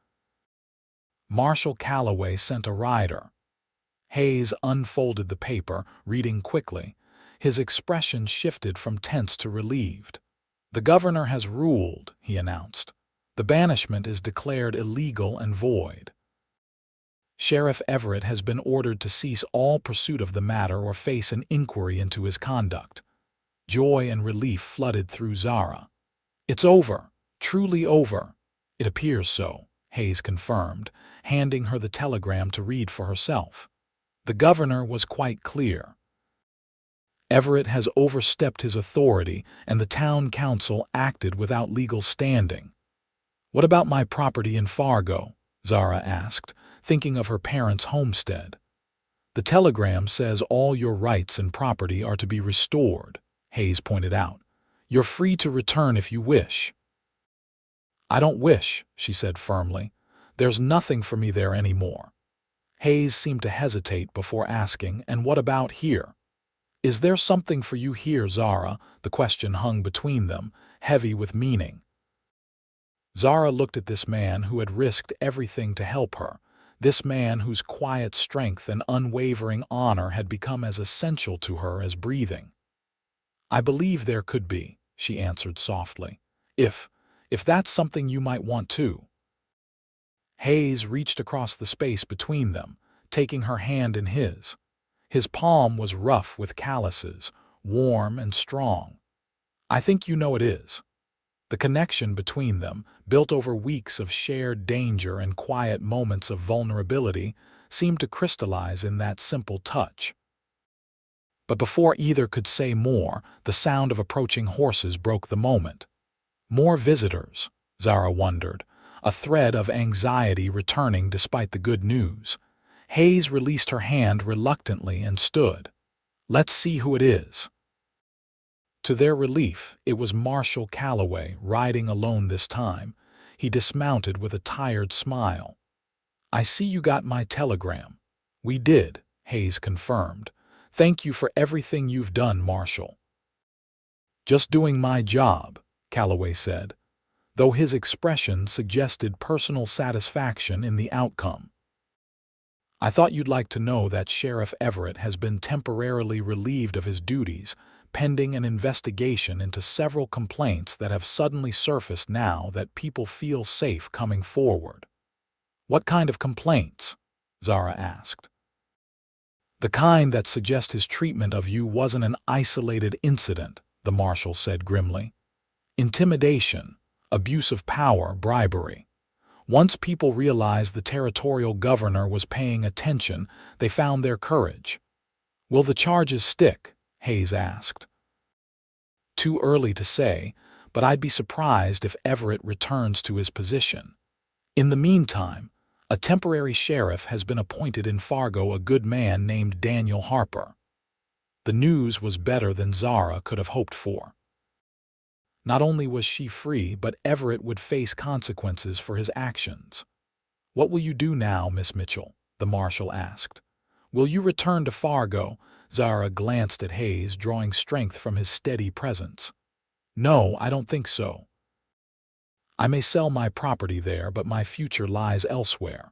"Marshal Calloway sent a rider." Hayes unfolded the paper, reading quickly. His expression shifted from tense to relieved. "The governor has ruled," he announced. "The banishment is declared illegal and void. Sheriff Everett has been ordered to cease all pursuit of the matter or face an inquiry into his conduct." Joy and relief flooded through Zara. "It's over, truly over." "It appears so," Hayes confirmed, handing her the telegram to read for herself. The governor was quite clear. Everett has overstepped his authority, and the town council acted without legal standing. "What about my property in Fargo?" Zara asked, thinking of her parents' homestead. "The telegram says all your rights and property are to be restored," Hayes pointed out. "You're free to return if you wish." "I don't wish," she said firmly. "There's nothing for me there anymore." Hayes seemed to hesitate before asking, "And what about here?" "Is there something for you here, Zara?" The question hung between them, heavy with meaning. Zara looked at this man who had risked everything to help her, this man whose quiet strength and unwavering honor had become as essential to her as breathing. "I believe there could be," she answered softly. If that's something you might want too." Hayes reached across the space between them, taking her hand in his. His palm was rough with calluses, warm and strong. "I think you know it is." The connection between them, built over weeks of shared danger and quiet moments of vulnerability, seemed to crystallize in that simple touch. But before either could say more, the sound of approaching horses broke the moment. More visitors, Zara wondered, a thread of anxiety returning despite the good news. Hayes released her hand reluctantly and stood. "Let's see who it is." To their relief, it was Marshal Calloway, riding alone this time. He dismounted with a tired smile. "I see you got my telegram." "We did," Hayes confirmed. "Thank you for everything you've done, Marshal." "Just doing my job," Calloway said, though his expression suggested personal satisfaction in the outcome. "I thought you'd like to know that Sheriff Everett has been temporarily relieved of his duties, pending an investigation into several complaints that have suddenly surfaced now that people feel safe coming forward." "What kind of complaints?" Zara asked. "The kind that suggest his treatment of you wasn't an isolated incident," the marshal said grimly. "Intimidation, abuse of power, bribery. Once people realized the territorial governor was paying attention, they found their courage." "Will the charges stick?" Hayes asked. "Too early to say, but I'd be surprised if Everett returns to his position. In the meantime, a temporary sheriff has been appointed in Fargo, a good man named Daniel Harper." The news was better than Zara could have hoped for. Not only was she free, but Everett would face consequences for his actions. "What will you do now, Miss Mitchell?" the marshal asked. "Will you return to Fargo?" Zara glanced at Hayes, drawing strength from his steady presence. "No, I don't think so. I may sell my property there, but my future lies elsewhere."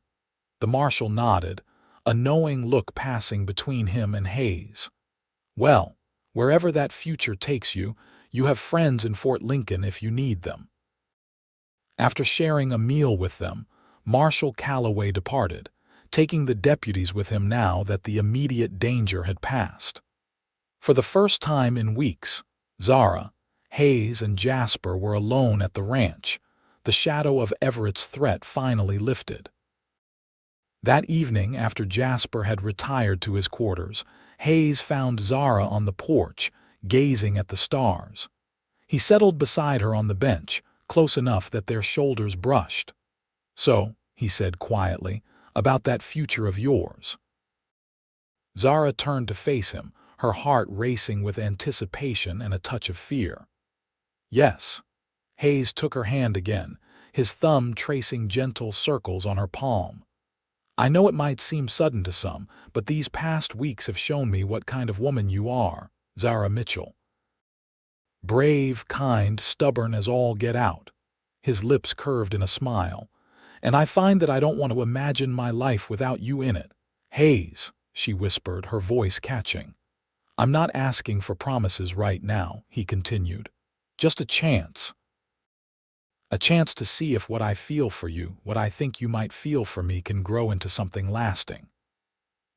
The marshal nodded, a knowing look passing between him and Hayes. "Well, wherever that future takes you, you have friends in Fort Lincoln if you need them." After sharing a meal with them, Marshal Calloway departed, taking the deputies with him now that the immediate danger had passed. For the first time in weeks, Zara, Hayes, and Jasper were alone at the ranch. The shadow of Everett's threat finally lifted. That evening, after Jasper had retired to his quarters, Hayes found Zara on the porch, gazing at the stars. He settled beside her on the bench, close enough that their shoulders brushed. "So," he said quietly, "about that future of yours." Zara turned to face him, her heart racing with anticipation and a touch of fear. "Yes." Hayes took her hand again, his thumb tracing gentle circles on her palm. "I know it might seem sudden to some, but these past weeks have shown me what kind of woman you are, Zara Mitchell. Brave, kind, stubborn as all get out." His lips curved in a smile. "And I find that I don't want to imagine my life without you in it." "Hayes," she whispered, her voice catching. I'm not asking for promises right now, he continued. Just a chance. A chance to see if what I feel for you, what I think you might feel for me, can grow into something lasting.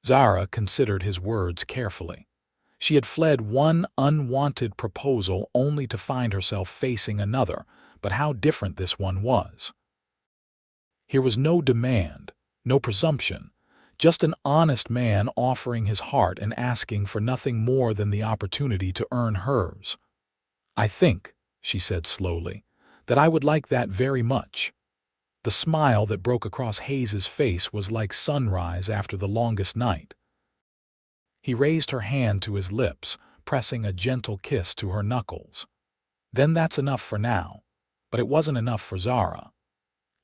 Zara considered his words carefully. She had fled one unwanted proposal only to find herself facing another, but how different this one was. Here was no demand, no presumption, just an honest man offering his heart and asking for nothing more than the opportunity to earn hers. I think, she said slowly, that I would like that very much. The smile that broke across Hayes's face was like sunrise after the longest night. He raised her hand to his lips, pressing a gentle kiss to her knuckles. Then that's enough for now. But it wasn't enough for Zara.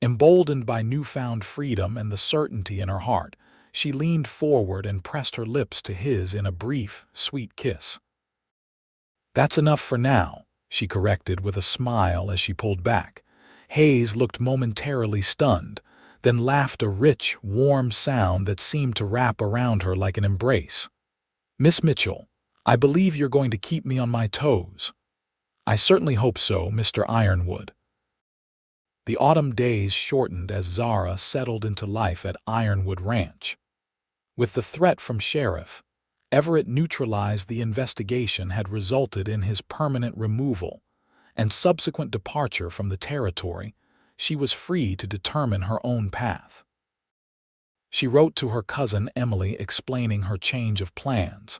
Emboldened by newfound freedom and the certainty in her heart, she leaned forward and pressed her lips to his in a brief, sweet kiss. That's enough for now, she corrected with a smile as she pulled back. Hayes looked momentarily stunned, then laughed a rich, warm sound that seemed to wrap around her like an embrace. Miss Mitchell, I believe you're going to keep me on my toes. I certainly hope so, Mr. Ironwood. The autumn days shortened as Zara settled into life at Ironwood Ranch. With the threat from Sheriff Everett neutralized, the investigation had resulted in his permanent removal and subsequent departure from the territory. She was free to determine her own path. She wrote to her cousin Emily explaining her change of plans,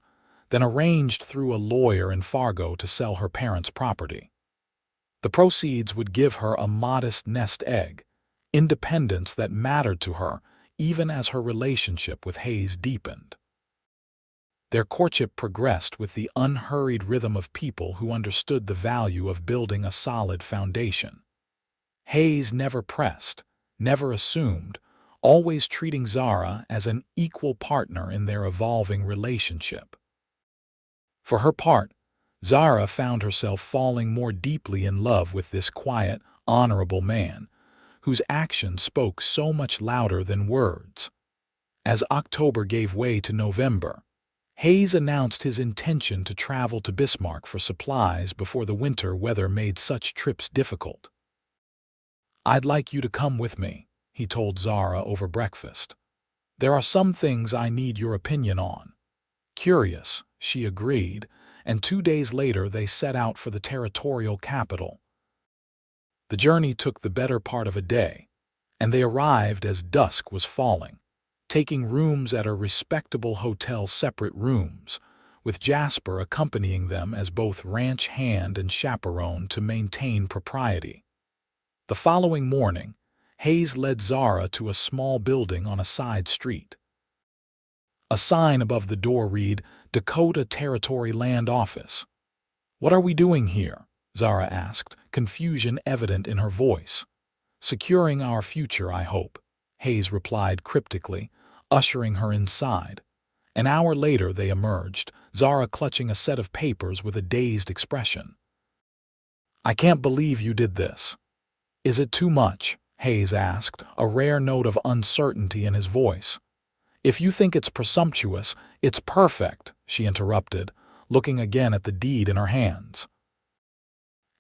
then arranged through a lawyer in Fargo to sell her parents' property. The proceeds would give her a modest nest egg, independence that mattered to her even as her relationship with Hayes deepened. Their courtship progressed with the unhurried rhythm of people who understood the value of building a solid foundation. Hayes never pressed, never assumed, always treating Zara as an equal partner in their evolving relationship. For her part, Zara found herself falling more deeply in love with this quiet, honorable man, whose actions spoke so much louder than words. As October gave way to November, Hayes announced his intention to travel to Bismarck for supplies before the winter weather made such trips difficult. I'd like you to come with me, he told Zara over breakfast. There are some things I need your opinion on. Curious, she agreed, and 2 days later they set out for the territorial capital. The journey took the better part of a day, and they arrived as dusk was falling, taking rooms at a respectable hotel, separate rooms, with Jasper accompanying them as both ranch hand and chaperone to maintain propriety. The following morning, Hayes led Zara to a small building on a side street. A sign above the door read, Dakota Territory Land Office. What are we doing here? Zara asked, confusion evident in her voice. Securing our future, I hope, Hayes replied cryptically, ushering her inside. An hour later they emerged, Zara clutching a set of papers with a dazed expression. I can't believe you did this. Is it too much? Hayes asked, a rare note of uncertainty in his voice. If you think it's presumptuous, it's perfect, she interrupted, looking again at the deed in her hands.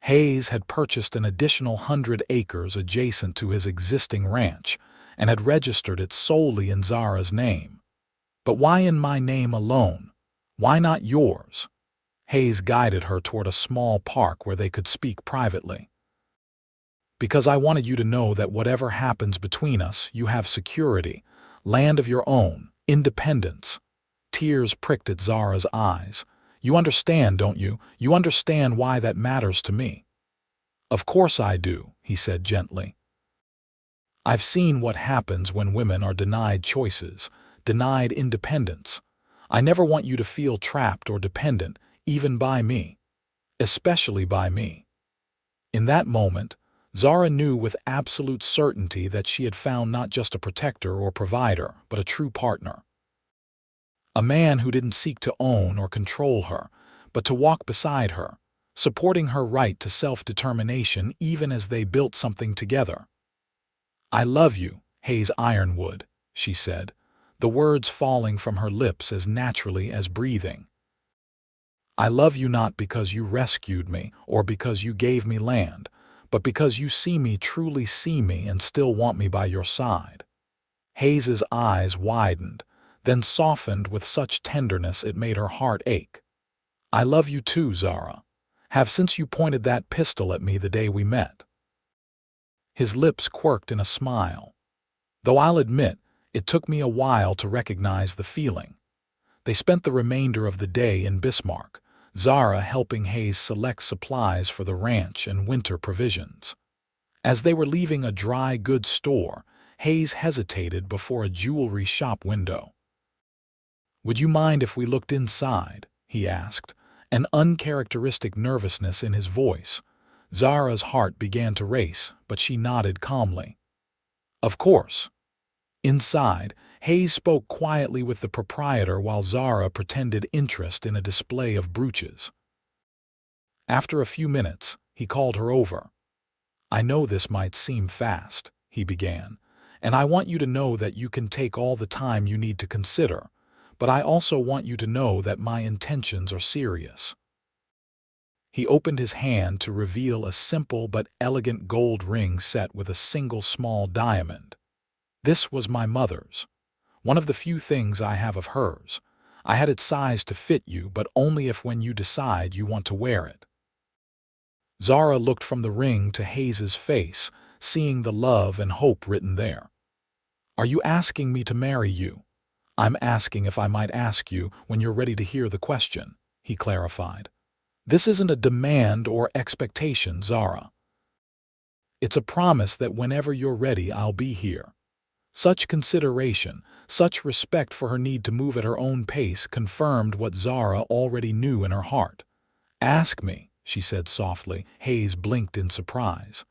Hayes had purchased an additional 100 acres adjacent to his existing ranch and had registered it solely in Zara's name. But why in my name alone? Why not yours? Hayes guided her toward a small park where they could speak privately. Because I wanted you to know that whatever happens between us, you have security, land of your own, independence. Tears pricked at Zara's eyes. You understand, don't you? You understand why that matters to me. Of course I do, he said gently. I've seen what happens when women are denied choices, denied independence. I never want you to feel trapped or dependent, even by me. Especially by me. In that moment, Zara knew with absolute certainty that she had found not just a protector or provider, but a true partner. A man who didn't seek to own or control her, but to walk beside her, supporting her right to self-determination even as they built something together. I love you, Hayes Ironwood, she said, the words falling from her lips as naturally as breathing. I love you not because you rescued me or because you gave me land, but because you truly see me and still want me by your side." Hayes's eyes widened, then softened with such tenderness it made her heart ache. "I love you too, Zara. Have since you pointed that pistol at me the day we met." His lips quirked in a smile. "Though I'll admit, it took me a while to recognize the feeling." They spent the remainder of the day in Bismarck, Zara helping Hayes select supplies for the ranch and winter provisions. As they were leaving a dry goods store, Hayes hesitated before a jewelry shop window. "Would you mind if we looked inside?" he asked, an uncharacteristic nervousness in his voice. Zara's heart began to race, but she nodded calmly. "Of course." Inside, Hayes spoke quietly with the proprietor while Zara pretended interest in a display of brooches. After a few minutes, he called her over. "I know this might seem fast," he began, "and I want you to know that you can take all the time you need to consider, but I also want you to know that my intentions are serious." He opened his hand to reveal a simple but elegant gold ring set with a single small diamond. "This was my mother's. One of the few things I have of hers. I had it sized to fit you, but only if when you decide you want to wear it." Zara looked from the ring to Hayes's face, seeing the love and hope written there. "Are you asking me to marry you?" "I'm asking if I might ask you when you're ready to hear the question," he clarified. "This isn't a demand or expectation, Zara. It's a promise that whenever you're ready, I'll be here." Such consideration, such respect for her need to move at her own pace confirmed what Zara already knew in her heart. "Ask me," she said softly. Hayes blinked in surprise.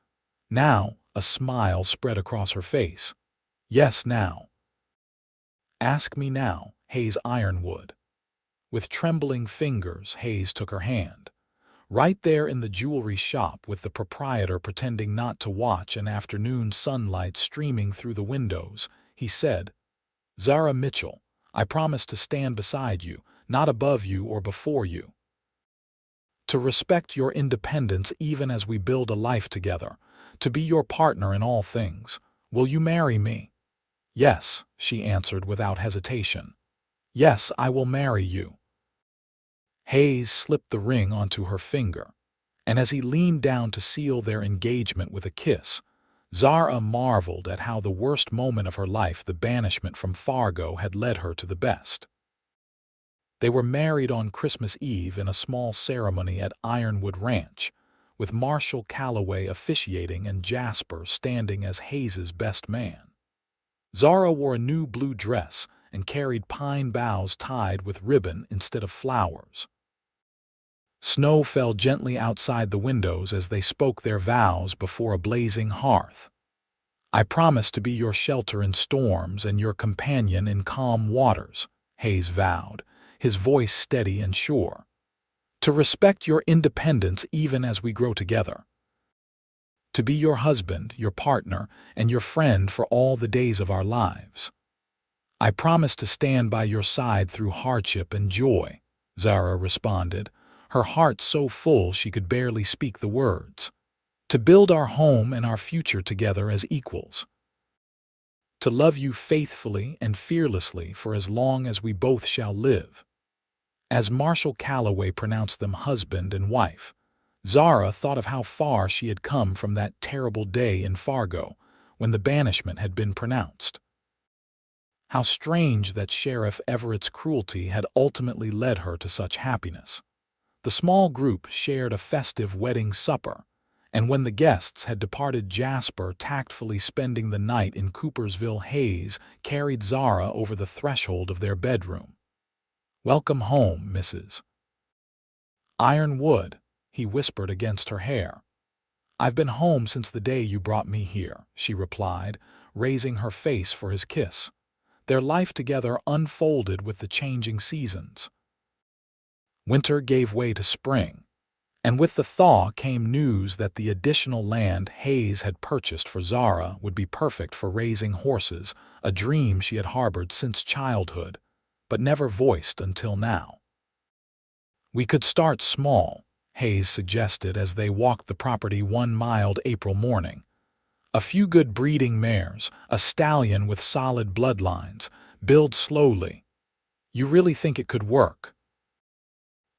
Now, a smile spread across her face. "Yes, now." "Ask me now, Hayes Ironwood." With trembling fingers, Hayes took her hand. Right there in the jewelry shop, with the proprietor pretending not to watch and afternoon sunlight streaming through the windows, he said, "Zara Mitchell, I promise to stand beside you, not above you or before you. To respect your independence even as we build a life together, to be your partner in all things. Will you marry me?" "Yes," she answered without hesitation. "Yes, I will marry you." Hayes slipped the ring onto her finger, and as he leaned down to seal their engagement with a kiss, Zara marveled at how the worst moment of her life, the banishment from Fargo, had led her to the best. They were married on Christmas Eve in a small ceremony at Ironwood Ranch, with Marshal Calloway officiating and Jasper standing as Hayes's best man. Zara wore a new blue dress and carried pine boughs tied with ribbon instead of flowers. Snow fell gently outside the windows as they spoke their vows before a blazing hearth. "I promise to be your shelter in storms and your companion in calm waters," Hayes vowed, his voice steady and sure. "To respect your independence even as we grow together. To be your husband, your partner, and your friend for all the days of our lives. I promise to stand by your side through hardship and joy," Zara responded, her heart so full she could barely speak the words. "To build our home and our future together as equals. To love you faithfully and fearlessly for as long as we both shall live." As Marshal Calloway pronounced them husband and wife, Zara thought of how far she had come from that terrible day in Fargo when the banishment had been pronounced. How strange that Sheriff Everett's cruelty had ultimately led her to such happiness. The small group shared a festive wedding supper, and when the guests had departed, Jasper, tactfully spending the night in Coopersville, Hayes carried Zara over the threshold of their bedroom. "Welcome home, Mrs. Ironwood," he whispered against her hair. "I've been home since the day you brought me here," she replied, raising her face for his kiss. Their life together unfolded with the changing seasons. Winter gave way to spring, and with the thaw came news that the additional land Hayes had purchased for Zara would be perfect for raising horses, a dream she had harbored since childhood, but never voiced until now. We could start small, Hayes suggested as they walked the property one mild April morning. A few good breeding mares, a stallion with solid bloodlines, build slowly. You really think it could work?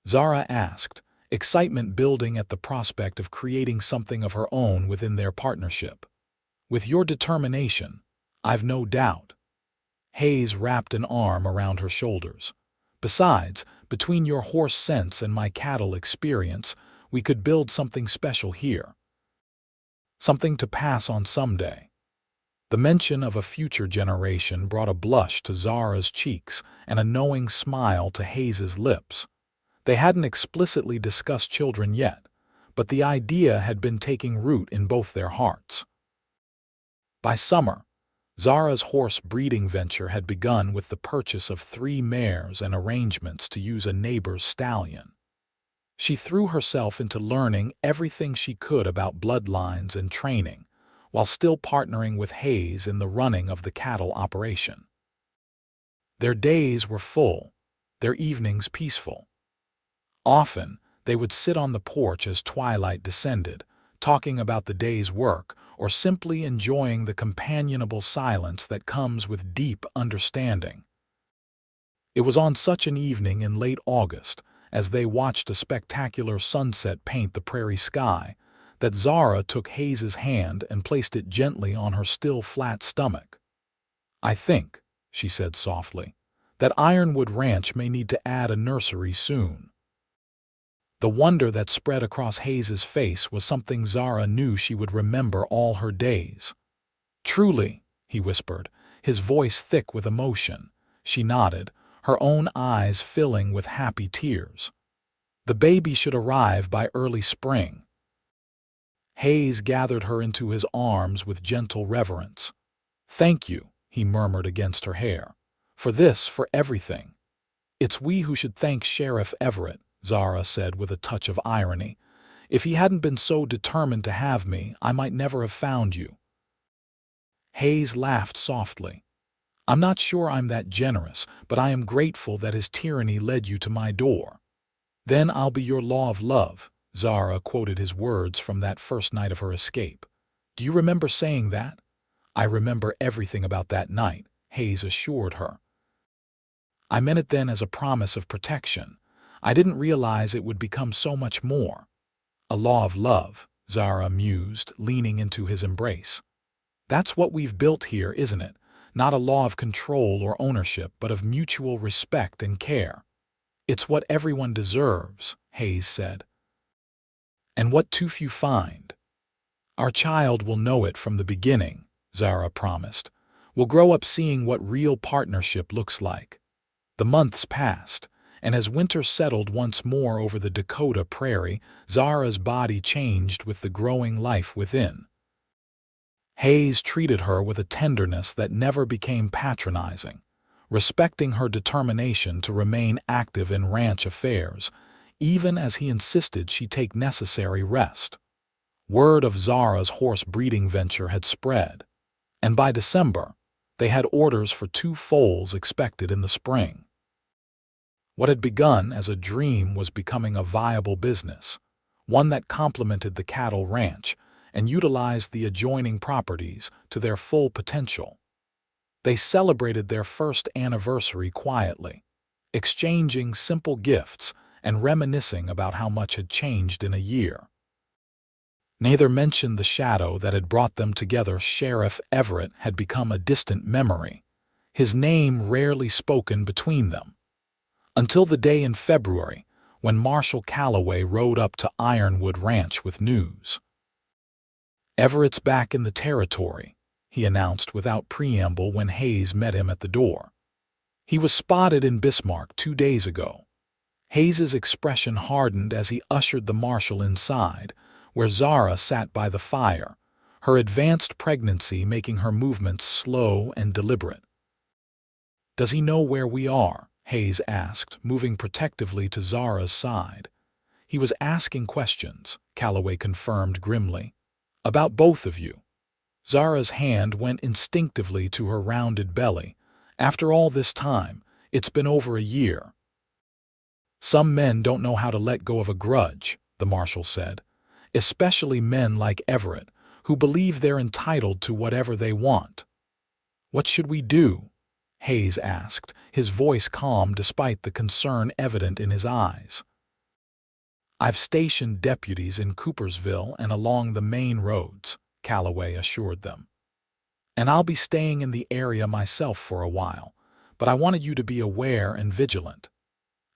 Zara asked, excitement building at the prospect of creating something of her own within their partnership. With your determination, I've no doubt. Hayes wrapped an arm around her shoulders. Besides, between your horse sense and my cattle experience, we could build something special here. Something to pass on someday. The mention of a future generation brought a blush to Zara's cheeks and a knowing smile to Hayes's lips. They hadn't explicitly discussed children yet, but the idea had been taking root in both their hearts. By summer, Zara's horse breeding venture had begun with the purchase of 3 mares and arrangements to use a neighbor's stallion. She threw herself into learning everything she could about bloodlines and training, while still partnering with Hayes in the running of the cattle operation. Their days were full, their evenings peaceful. Often, they would sit on the porch as twilight descended, talking about the day's work or simply enjoying the companionable silence that comes with deep understanding. It was on such an evening in late August, as they watched a spectacular sunset paint the prairie sky, that Zara took Hayes's hand and placed it gently on her still flat stomach. "I think," she said softly, "that Ironwood Ranch may need to add a nursery soon." The wonder that spread across Hayes's face was something Zara knew she would remember all her days. "Truly," he whispered, his voice thick with emotion. She nodded, her own eyes filling with happy tears. "The baby should arrive by early spring." Hayes gathered her into his arms with gentle reverence. "Thank you," he murmured against her hair. "For this, for everything." "It's we who should thank Sheriff Everett," Zara said with a touch of irony. "If he hadn't been so determined to have me, I might never have found you." Hayes laughed softly. "I'm not sure I'm that generous, but I am grateful that his tyranny led you to my door." "Then I'll be your law of love," Zara quoted his words from that first night of her escape. "Do you remember saying that?" "I remember everything about that night," Hayes assured her. "I meant it then as a promise of protection. I didn't realize it would become so much more." "A law of love," Zara mused, leaning into his embrace. "That's what we've built here, isn't it? Not a law of control or ownership, but of mutual respect and care." "It's what everyone deserves," Hayes said. "And what too few find." "Our child will know it from the beginning," Zara promised. "We'll grow up seeing what real partnership looks like." The months passed, and as winter settled once more over the Dakota prairie, Zara's body changed with the growing life within. Hayes treated her with a tenderness that never became patronizing, respecting her determination to remain active in ranch affairs, even as he insisted she take necessary rest. Word of Zara's horse breeding venture had spread, and by December, they had orders for 2 foals expected in the spring. What had begun as a dream was becoming a viable business, one that complemented the cattle ranch and utilized the adjoining properties to their full potential. They celebrated their first anniversary quietly, exchanging simple gifts and reminiscing about how much had changed in a year. Neither mentioned the shadow that had brought them together. Sheriff Everett had become a distant memory, his name rarely spoken between them. Until the day in February, when Marshal Calloway rode up to Ironwood Ranch with news. "Everett's back in the territory," he announced without preamble when Hayes met him at the door. "He was spotted in Bismarck 2 days ago." Hayes's expression hardened as he ushered the marshal inside, where Zara sat by the fire, her advanced pregnancy making her movements slow and deliberate. "Does he know where we are?" Hayes asked, moving protectively to Zara's side. "He was asking questions," Calloway confirmed grimly. "About both of you." Zara's hand went instinctively to her rounded belly. "After all this time, it's been over a year." Some men don't know how to let go of a grudge, the marshal said, especially men like Everett, who believe they're entitled to whatever they want. What should we do? Hayes asked, his voice calm despite the concern evident in his eyes. I've stationed deputies in Coopersville and along the main roads, Calloway assured them. And I'll be staying in the area myself for a while, but I wanted you to be aware and vigilant.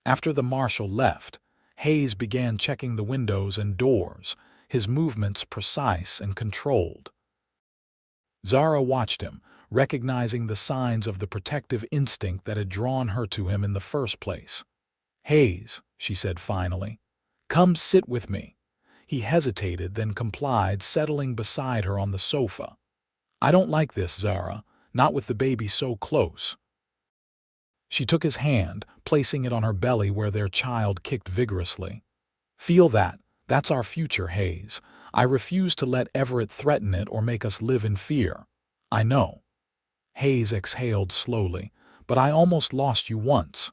After the marshal left, Hayes began checking the windows and doors, his movements precise and controlled. Zara watched him, recognizing the signs of the protective instinct that had drawn her to him in the first place. "Hayes," she said finally, "come sit with me." He hesitated, then complied, settling beside her on the sofa. "I don't like this, Zara, not with the baby so close." She took his hand, placing it on her belly where their child kicked vigorously. "Feel that. That's our future, Hayes. I refuse to let Everett threaten it or make us live in fear. I know." Hayes exhaled slowly, "But I almost lost you once."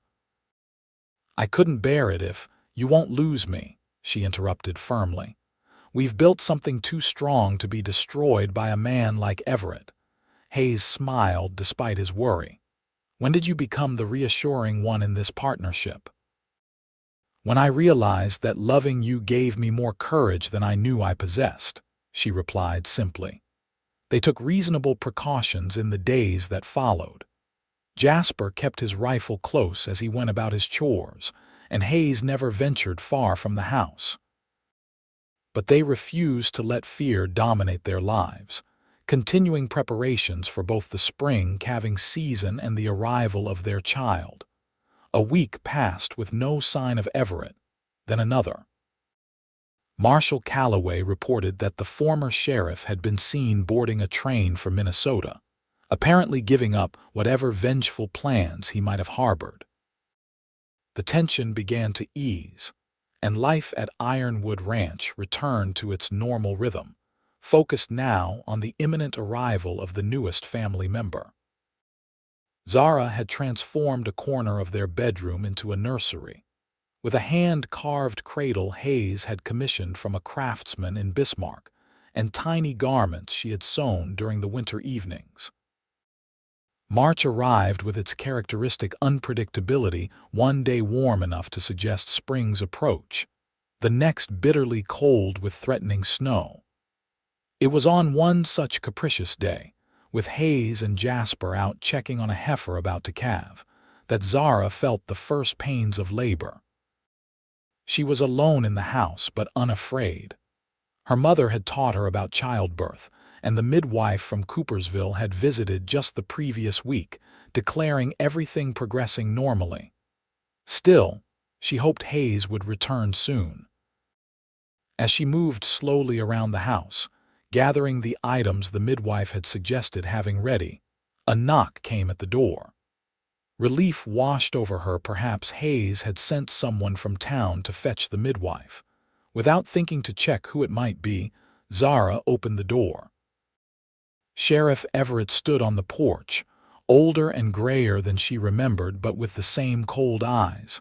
"I couldn't bear it if you won't lose me," she interrupted firmly. "We've built something too strong to be destroyed by a man like Everett." Hayes smiled despite his worry. "When did you become the reassuring one in this partnership?" "When I realized that loving you gave me more courage than I knew I possessed," she replied simply. They took reasonable precautions in the days that followed. Jasper kept his rifle close as he went about his chores, and Hayes never ventured far from the house. But they refused to let fear dominate their lives, continuing preparations for both the spring calving season and the arrival of their child. A week passed with no sign of Everett, then another. Marshal Calloway reported that the former sheriff had been seen boarding a train for Minnesota, apparently giving up whatever vengeful plans he might have harbored. The tension began to ease, and life at Ironwood Ranch returned to its normal rhythm, focused now on the imminent arrival of the newest family member. Zara had transformed a corner of their bedroom into a nursery. With a hand-carved cradle Hayes had commissioned from a craftsman in Bismarck, and tiny garments she had sewn during the winter evenings. March arrived with its characteristic unpredictability, one day warm enough to suggest spring's approach, the next bitterly cold with threatening snow. It was on one such capricious day, with Hayes and Jasper out checking on a heifer about to calve, that Zara felt the first pains of labor. She was alone in the house, but unafraid. Her mother had taught her about childbirth, and the midwife from Coopersville had visited just the previous week, declaring everything progressing normally. Still, she hoped Hayes would return soon. As she moved slowly around the house, gathering the items the midwife had suggested having ready, a knock came at the door. Relief washed over her. Perhaps Hayes had sent someone from town to fetch the midwife. Without thinking to check who it might be, Zara opened the door. Sheriff Everett stood on the porch, older and grayer than she remembered, but with the same cold eyes.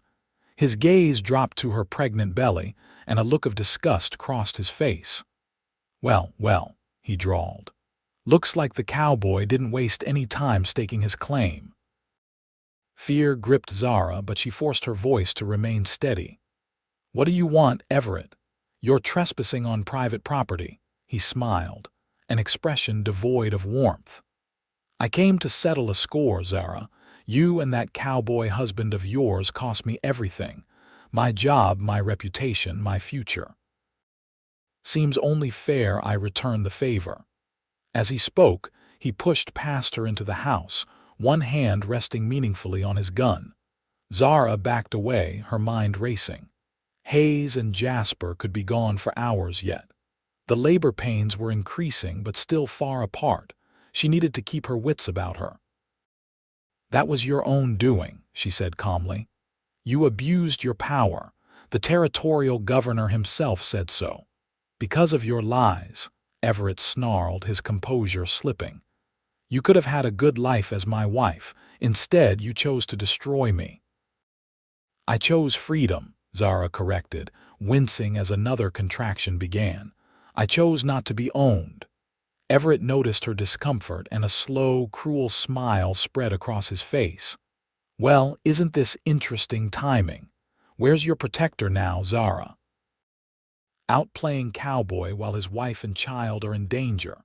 His gaze dropped to her pregnant belly, and a look of disgust crossed his face. "Well, well," he drawled. "Looks like the cowboy didn't waste any time staking his claim." Fear gripped Zara, but she forced her voice to remain steady. "What do you want, Everett? You're trespassing on private property." He smiled, an expression devoid of warmth. "I came to settle a score, Zara. You and that cowboy husband of yours cost me everything. My job, my reputation, my future. Seems only fair I return the favor." As he spoke, he pushed past her into the house, one hand resting meaningfully on his gun. Zara backed away, her mind racing. Hayes and Jasper could be gone for hours yet. The labor pains were increasing, but still far apart. She needed to keep her wits about her. "That was your own doing," she said calmly. "You abused your power. The territorial governor himself said so. Because of your lies," Everett snarled, his composure slipping. "You could have had a good life as my wife. Instead, you chose to destroy me." I chose freedom, Zara corrected, wincing as another contraction began. I chose not to be owned. Everett noticed her discomfort, and a slow, cruel smile spread across his face. Well, isn't this interesting timing? Where's your protector now, Zara? Out playing cowboy while his wife and child are in danger.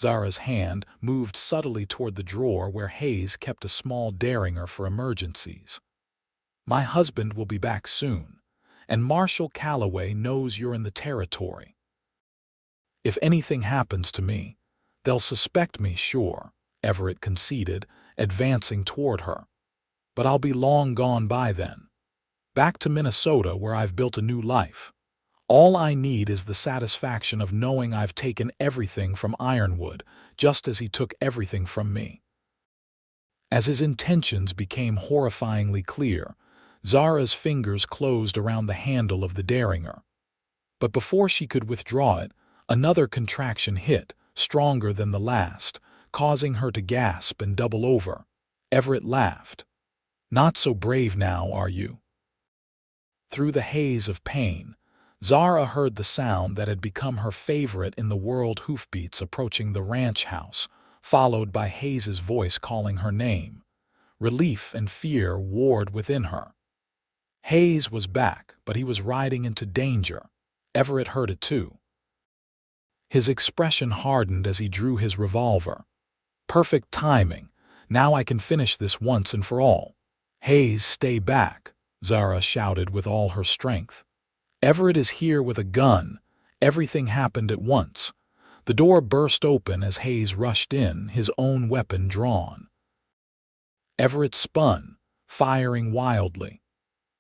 Zara's hand moved subtly toward the drawer where Hayes kept a small derringer for emergencies. My husband will be back soon, and Marshal Calloway knows you're in the territory. If anything happens to me, they'll suspect me, sure, Everett conceded, advancing toward her. But I'll be long gone by then. Back to Minnesota, where I've built a new life. All I need is the satisfaction of knowing I've taken everything from Ironwood, just as he took everything from me. As his intentions became horrifyingly clear, Zara's fingers closed around the handle of the derringer. But before she could withdraw it, another contraction hit, stronger than the last, causing her to gasp and double over. Everett laughed. Not so brave now, are you? Through the haze of pain, Zara heard the sound that had become her favorite in the world, hoofbeats approaching the ranch house, followed by Hayes's voice calling her name. Relief and fear warred within her. Hayes was back, but he was riding into danger. Everett heard it too. His expression hardened as he drew his revolver. Perfect timing. Now I can finish this once and for all. Hayes, stay back, Zara shouted with all her strength. Everett is here with a gun. Everything happened at once. The door burst open as Hayes rushed in, his own weapon drawn. Everett spun, firing wildly.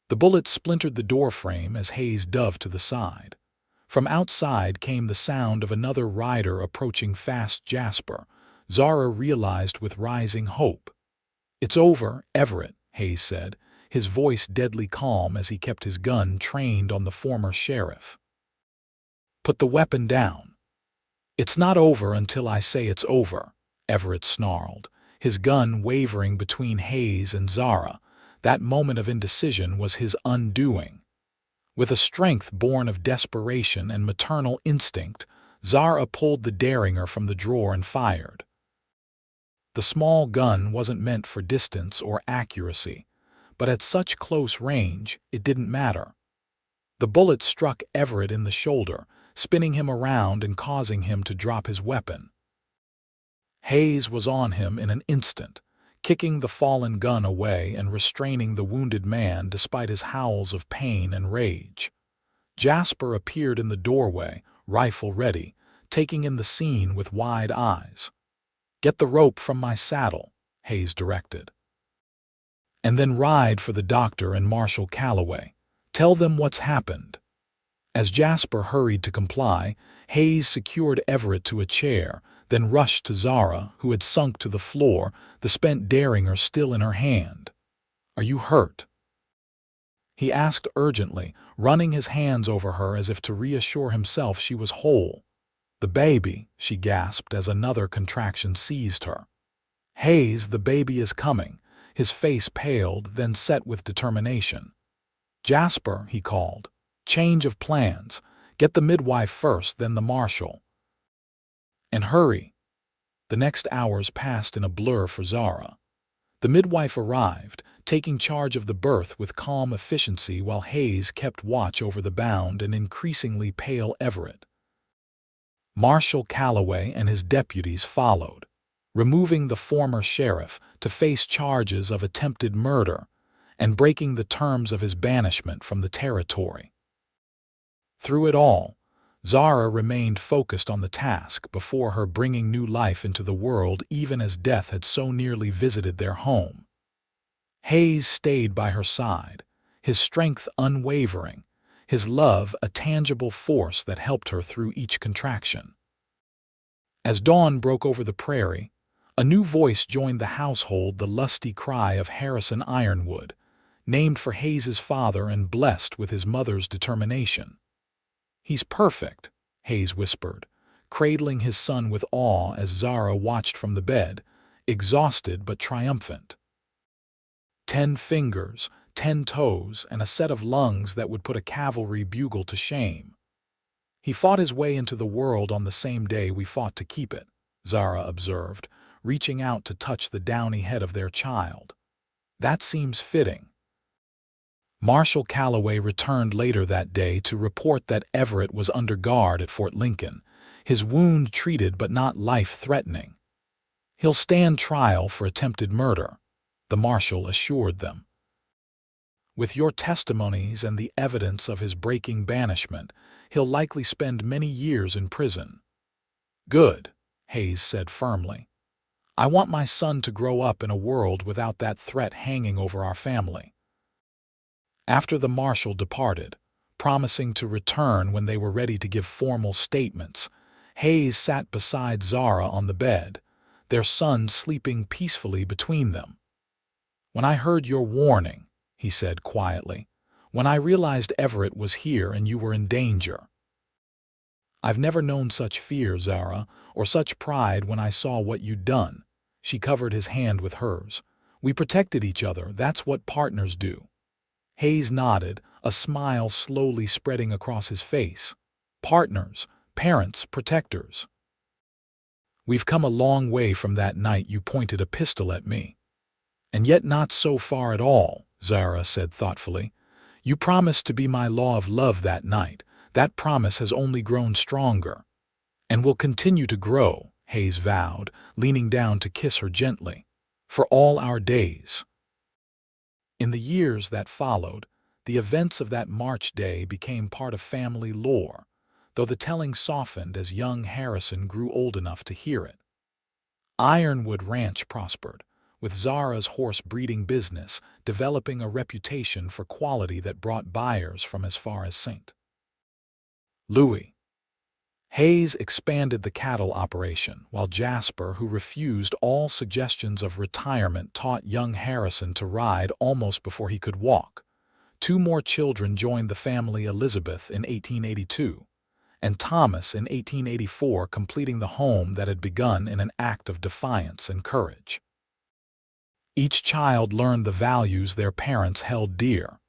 The bullet splintered the doorframe as Hayes dove to the side. From outside came the sound of another rider approaching fast. Jasper, Zara realized with rising hope. It's over, Everett, Hayes said, his voice deadly calm as he kept his gun trained on the former sheriff. Put the weapon down. It's not over until I say it's over, Everett snarled, his gun wavering between Hayes and Zara. That moment of indecision was his undoing. With a strength born of desperation and maternal instinct, Zara pulled the derringer from the drawer and fired. The small gun wasn't meant for distance or accuracy, but at such close range, it didn't matter. The bullet struck Everett in the shoulder, spinning him around and causing him to drop his weapon. Hayes was on him in an instant, kicking the fallen gun away and restraining the wounded man despite his howls of pain and rage. Jasper appeared in the doorway, rifle ready, taking in the scene with wide eyes. Get the rope from my saddle, Hayes directed. And then ride for the doctor and Marshal Calloway. Tell them what's happened. As Jasper hurried to comply, Hayes secured Everett to a chair, then rushed to Zara, who had sunk to the floor, the spent derringer still in her hand. Are you hurt? He asked urgently, running his hands over her as if to reassure himself she was whole. The baby, she gasped as another contraction seized her. Hayes, the baby is coming. His face paled, then set with determination. Jasper, he called. Change of plans. Get the midwife first, then the marshal. And hurry. The next hours passed in a blur for Zara. The midwife arrived, taking charge of the birth with calm efficiency while Hayes kept watch over the bound and increasingly pale Everett. Marshal Calloway and his deputies followed, removing the former sheriff to face charges of attempted murder and breaking the terms of his banishment from the territory. Through it all, Zara remained focused on the task before her, bringing new life into the world even as death had so nearly visited their home. Hayes stayed by her side, his strength unwavering, his love a tangible force that helped her through each contraction. As dawn broke over the prairie, a new voice joined the household, the lusty cry of Harrison Ironwood, named for Hayes's father and blessed with his mother's determination. He's perfect, Hayes whispered, cradling his son with awe as Zara watched from the bed, exhausted but triumphant. 10 fingers, 10 toes, and a set of lungs that would put a cavalry bugle to shame. He fought his way into the world on the same day we fought to keep it, Zara observed, reaching out to touch the downy head of their child. That seems fitting. Marshal Calloway returned later that day to report that Everett was under guard at Fort Lincoln, his wound treated but not life-threatening. He'll stand trial for attempted murder, the marshal assured them. With your testimonies and the evidence of his breaking banishment, he'll likely spend many years in prison. Good, Hayes said firmly. I want my son to grow up in a world without that threat hanging over our family. After the marshal departed, promising to return when they were ready to give formal statements, Hayes sat beside Zara on the bed, their son sleeping peacefully between them. When I heard your warning, he said quietly, when I realized Everett was here and you were in danger. I've never known such fear, Zara, or such pride when I saw what you'd done. She covered his hand with hers. We protected each other, that's what partners do. Hayes nodded, a smile slowly spreading across his face. Partners, parents, protectors. We've come a long way from that night you pointed a pistol at me. And yet not so far at all, Zara said thoughtfully. You promised to be my law of love that night. That promise has only grown stronger. And will continue to grow, Hayes vowed, leaning down to kiss her gently. For all our days. In the years that followed, the events of that March day became part of family lore, though the telling softened as young Harrison grew old enough to hear it. Ironwood Ranch prospered, with Zara's horse breeding business developing a reputation for quality that brought buyers from as far as St. Louis. Hayes expanded the cattle operation, while Jasper, who refused all suggestions of retirement, taught young Harrison to ride almost before he could walk. 2 more children joined the family, Elizabeth in 1882, and Thomas in 1884, completing the home that had begun in an act of defiance and courage. Each child learned the values their parents held dear: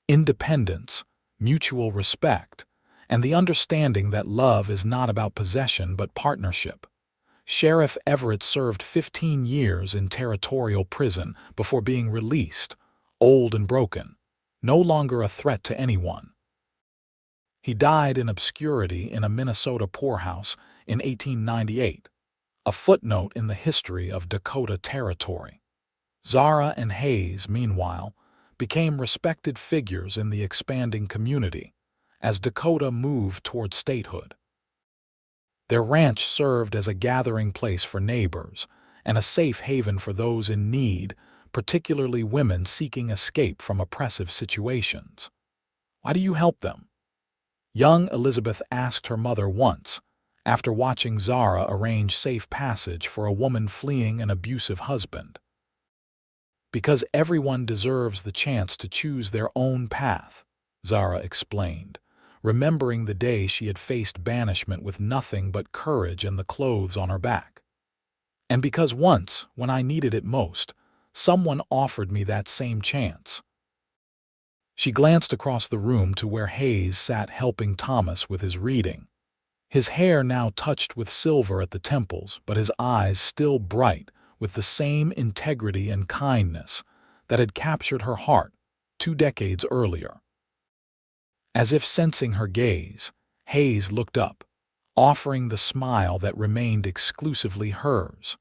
independence, mutual respect, and the understanding that love is not about possession but partnership. Sheriff Everett served 15 years in territorial prison before being released, old and broken, no longer a threat to anyone. He died in obscurity in a Minnesota poorhouse in 1898, a footnote in the history of Dakota Territory. Zara and Hayes, meanwhile, became respected figures in the expanding community as Dakota moved toward statehood. Their ranch served as a gathering place for neighbors and a safe haven for those in need, particularly women seeking escape from oppressive situations. Why do you help them? Young Elizabeth asked her mother once, after watching Zara arrange safe passage for a woman fleeing an abusive husband. Because everyone deserves the chance to choose their own path, Zara explained, remembering the day she had faced banishment with nothing but courage and the clothes on her back. And because once, when I needed it most, someone offered me that same chance. She glanced across the room to where Hayes sat helping Thomas with his reading. His hair now touched with silver at the temples, but his eyes still bright with the same integrity and kindness that had captured her heart 2 decades earlier. As if sensing her gaze, Hayes looked up, offering the smile that remained exclusively hers.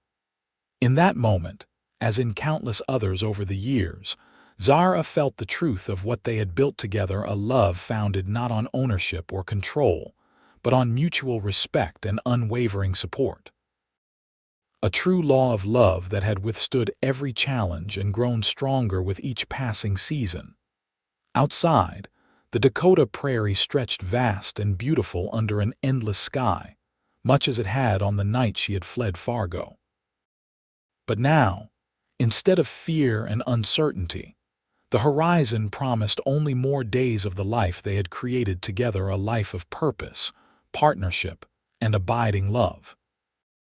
In that moment, as in countless others over the years, Zara felt the truth of what they had built together, a love founded not on ownership or control, but on mutual respect and unwavering support. A true law of love that had withstood every challenge and grown stronger with each passing season. Outside, the Dakota prairie stretched vast and beautiful under an endless sky, much as it had on the night she had fled Fargo. But now, instead of fear and uncertainty, the horizon promised only more days of the life they had created together, a life of purpose, partnership, and abiding love.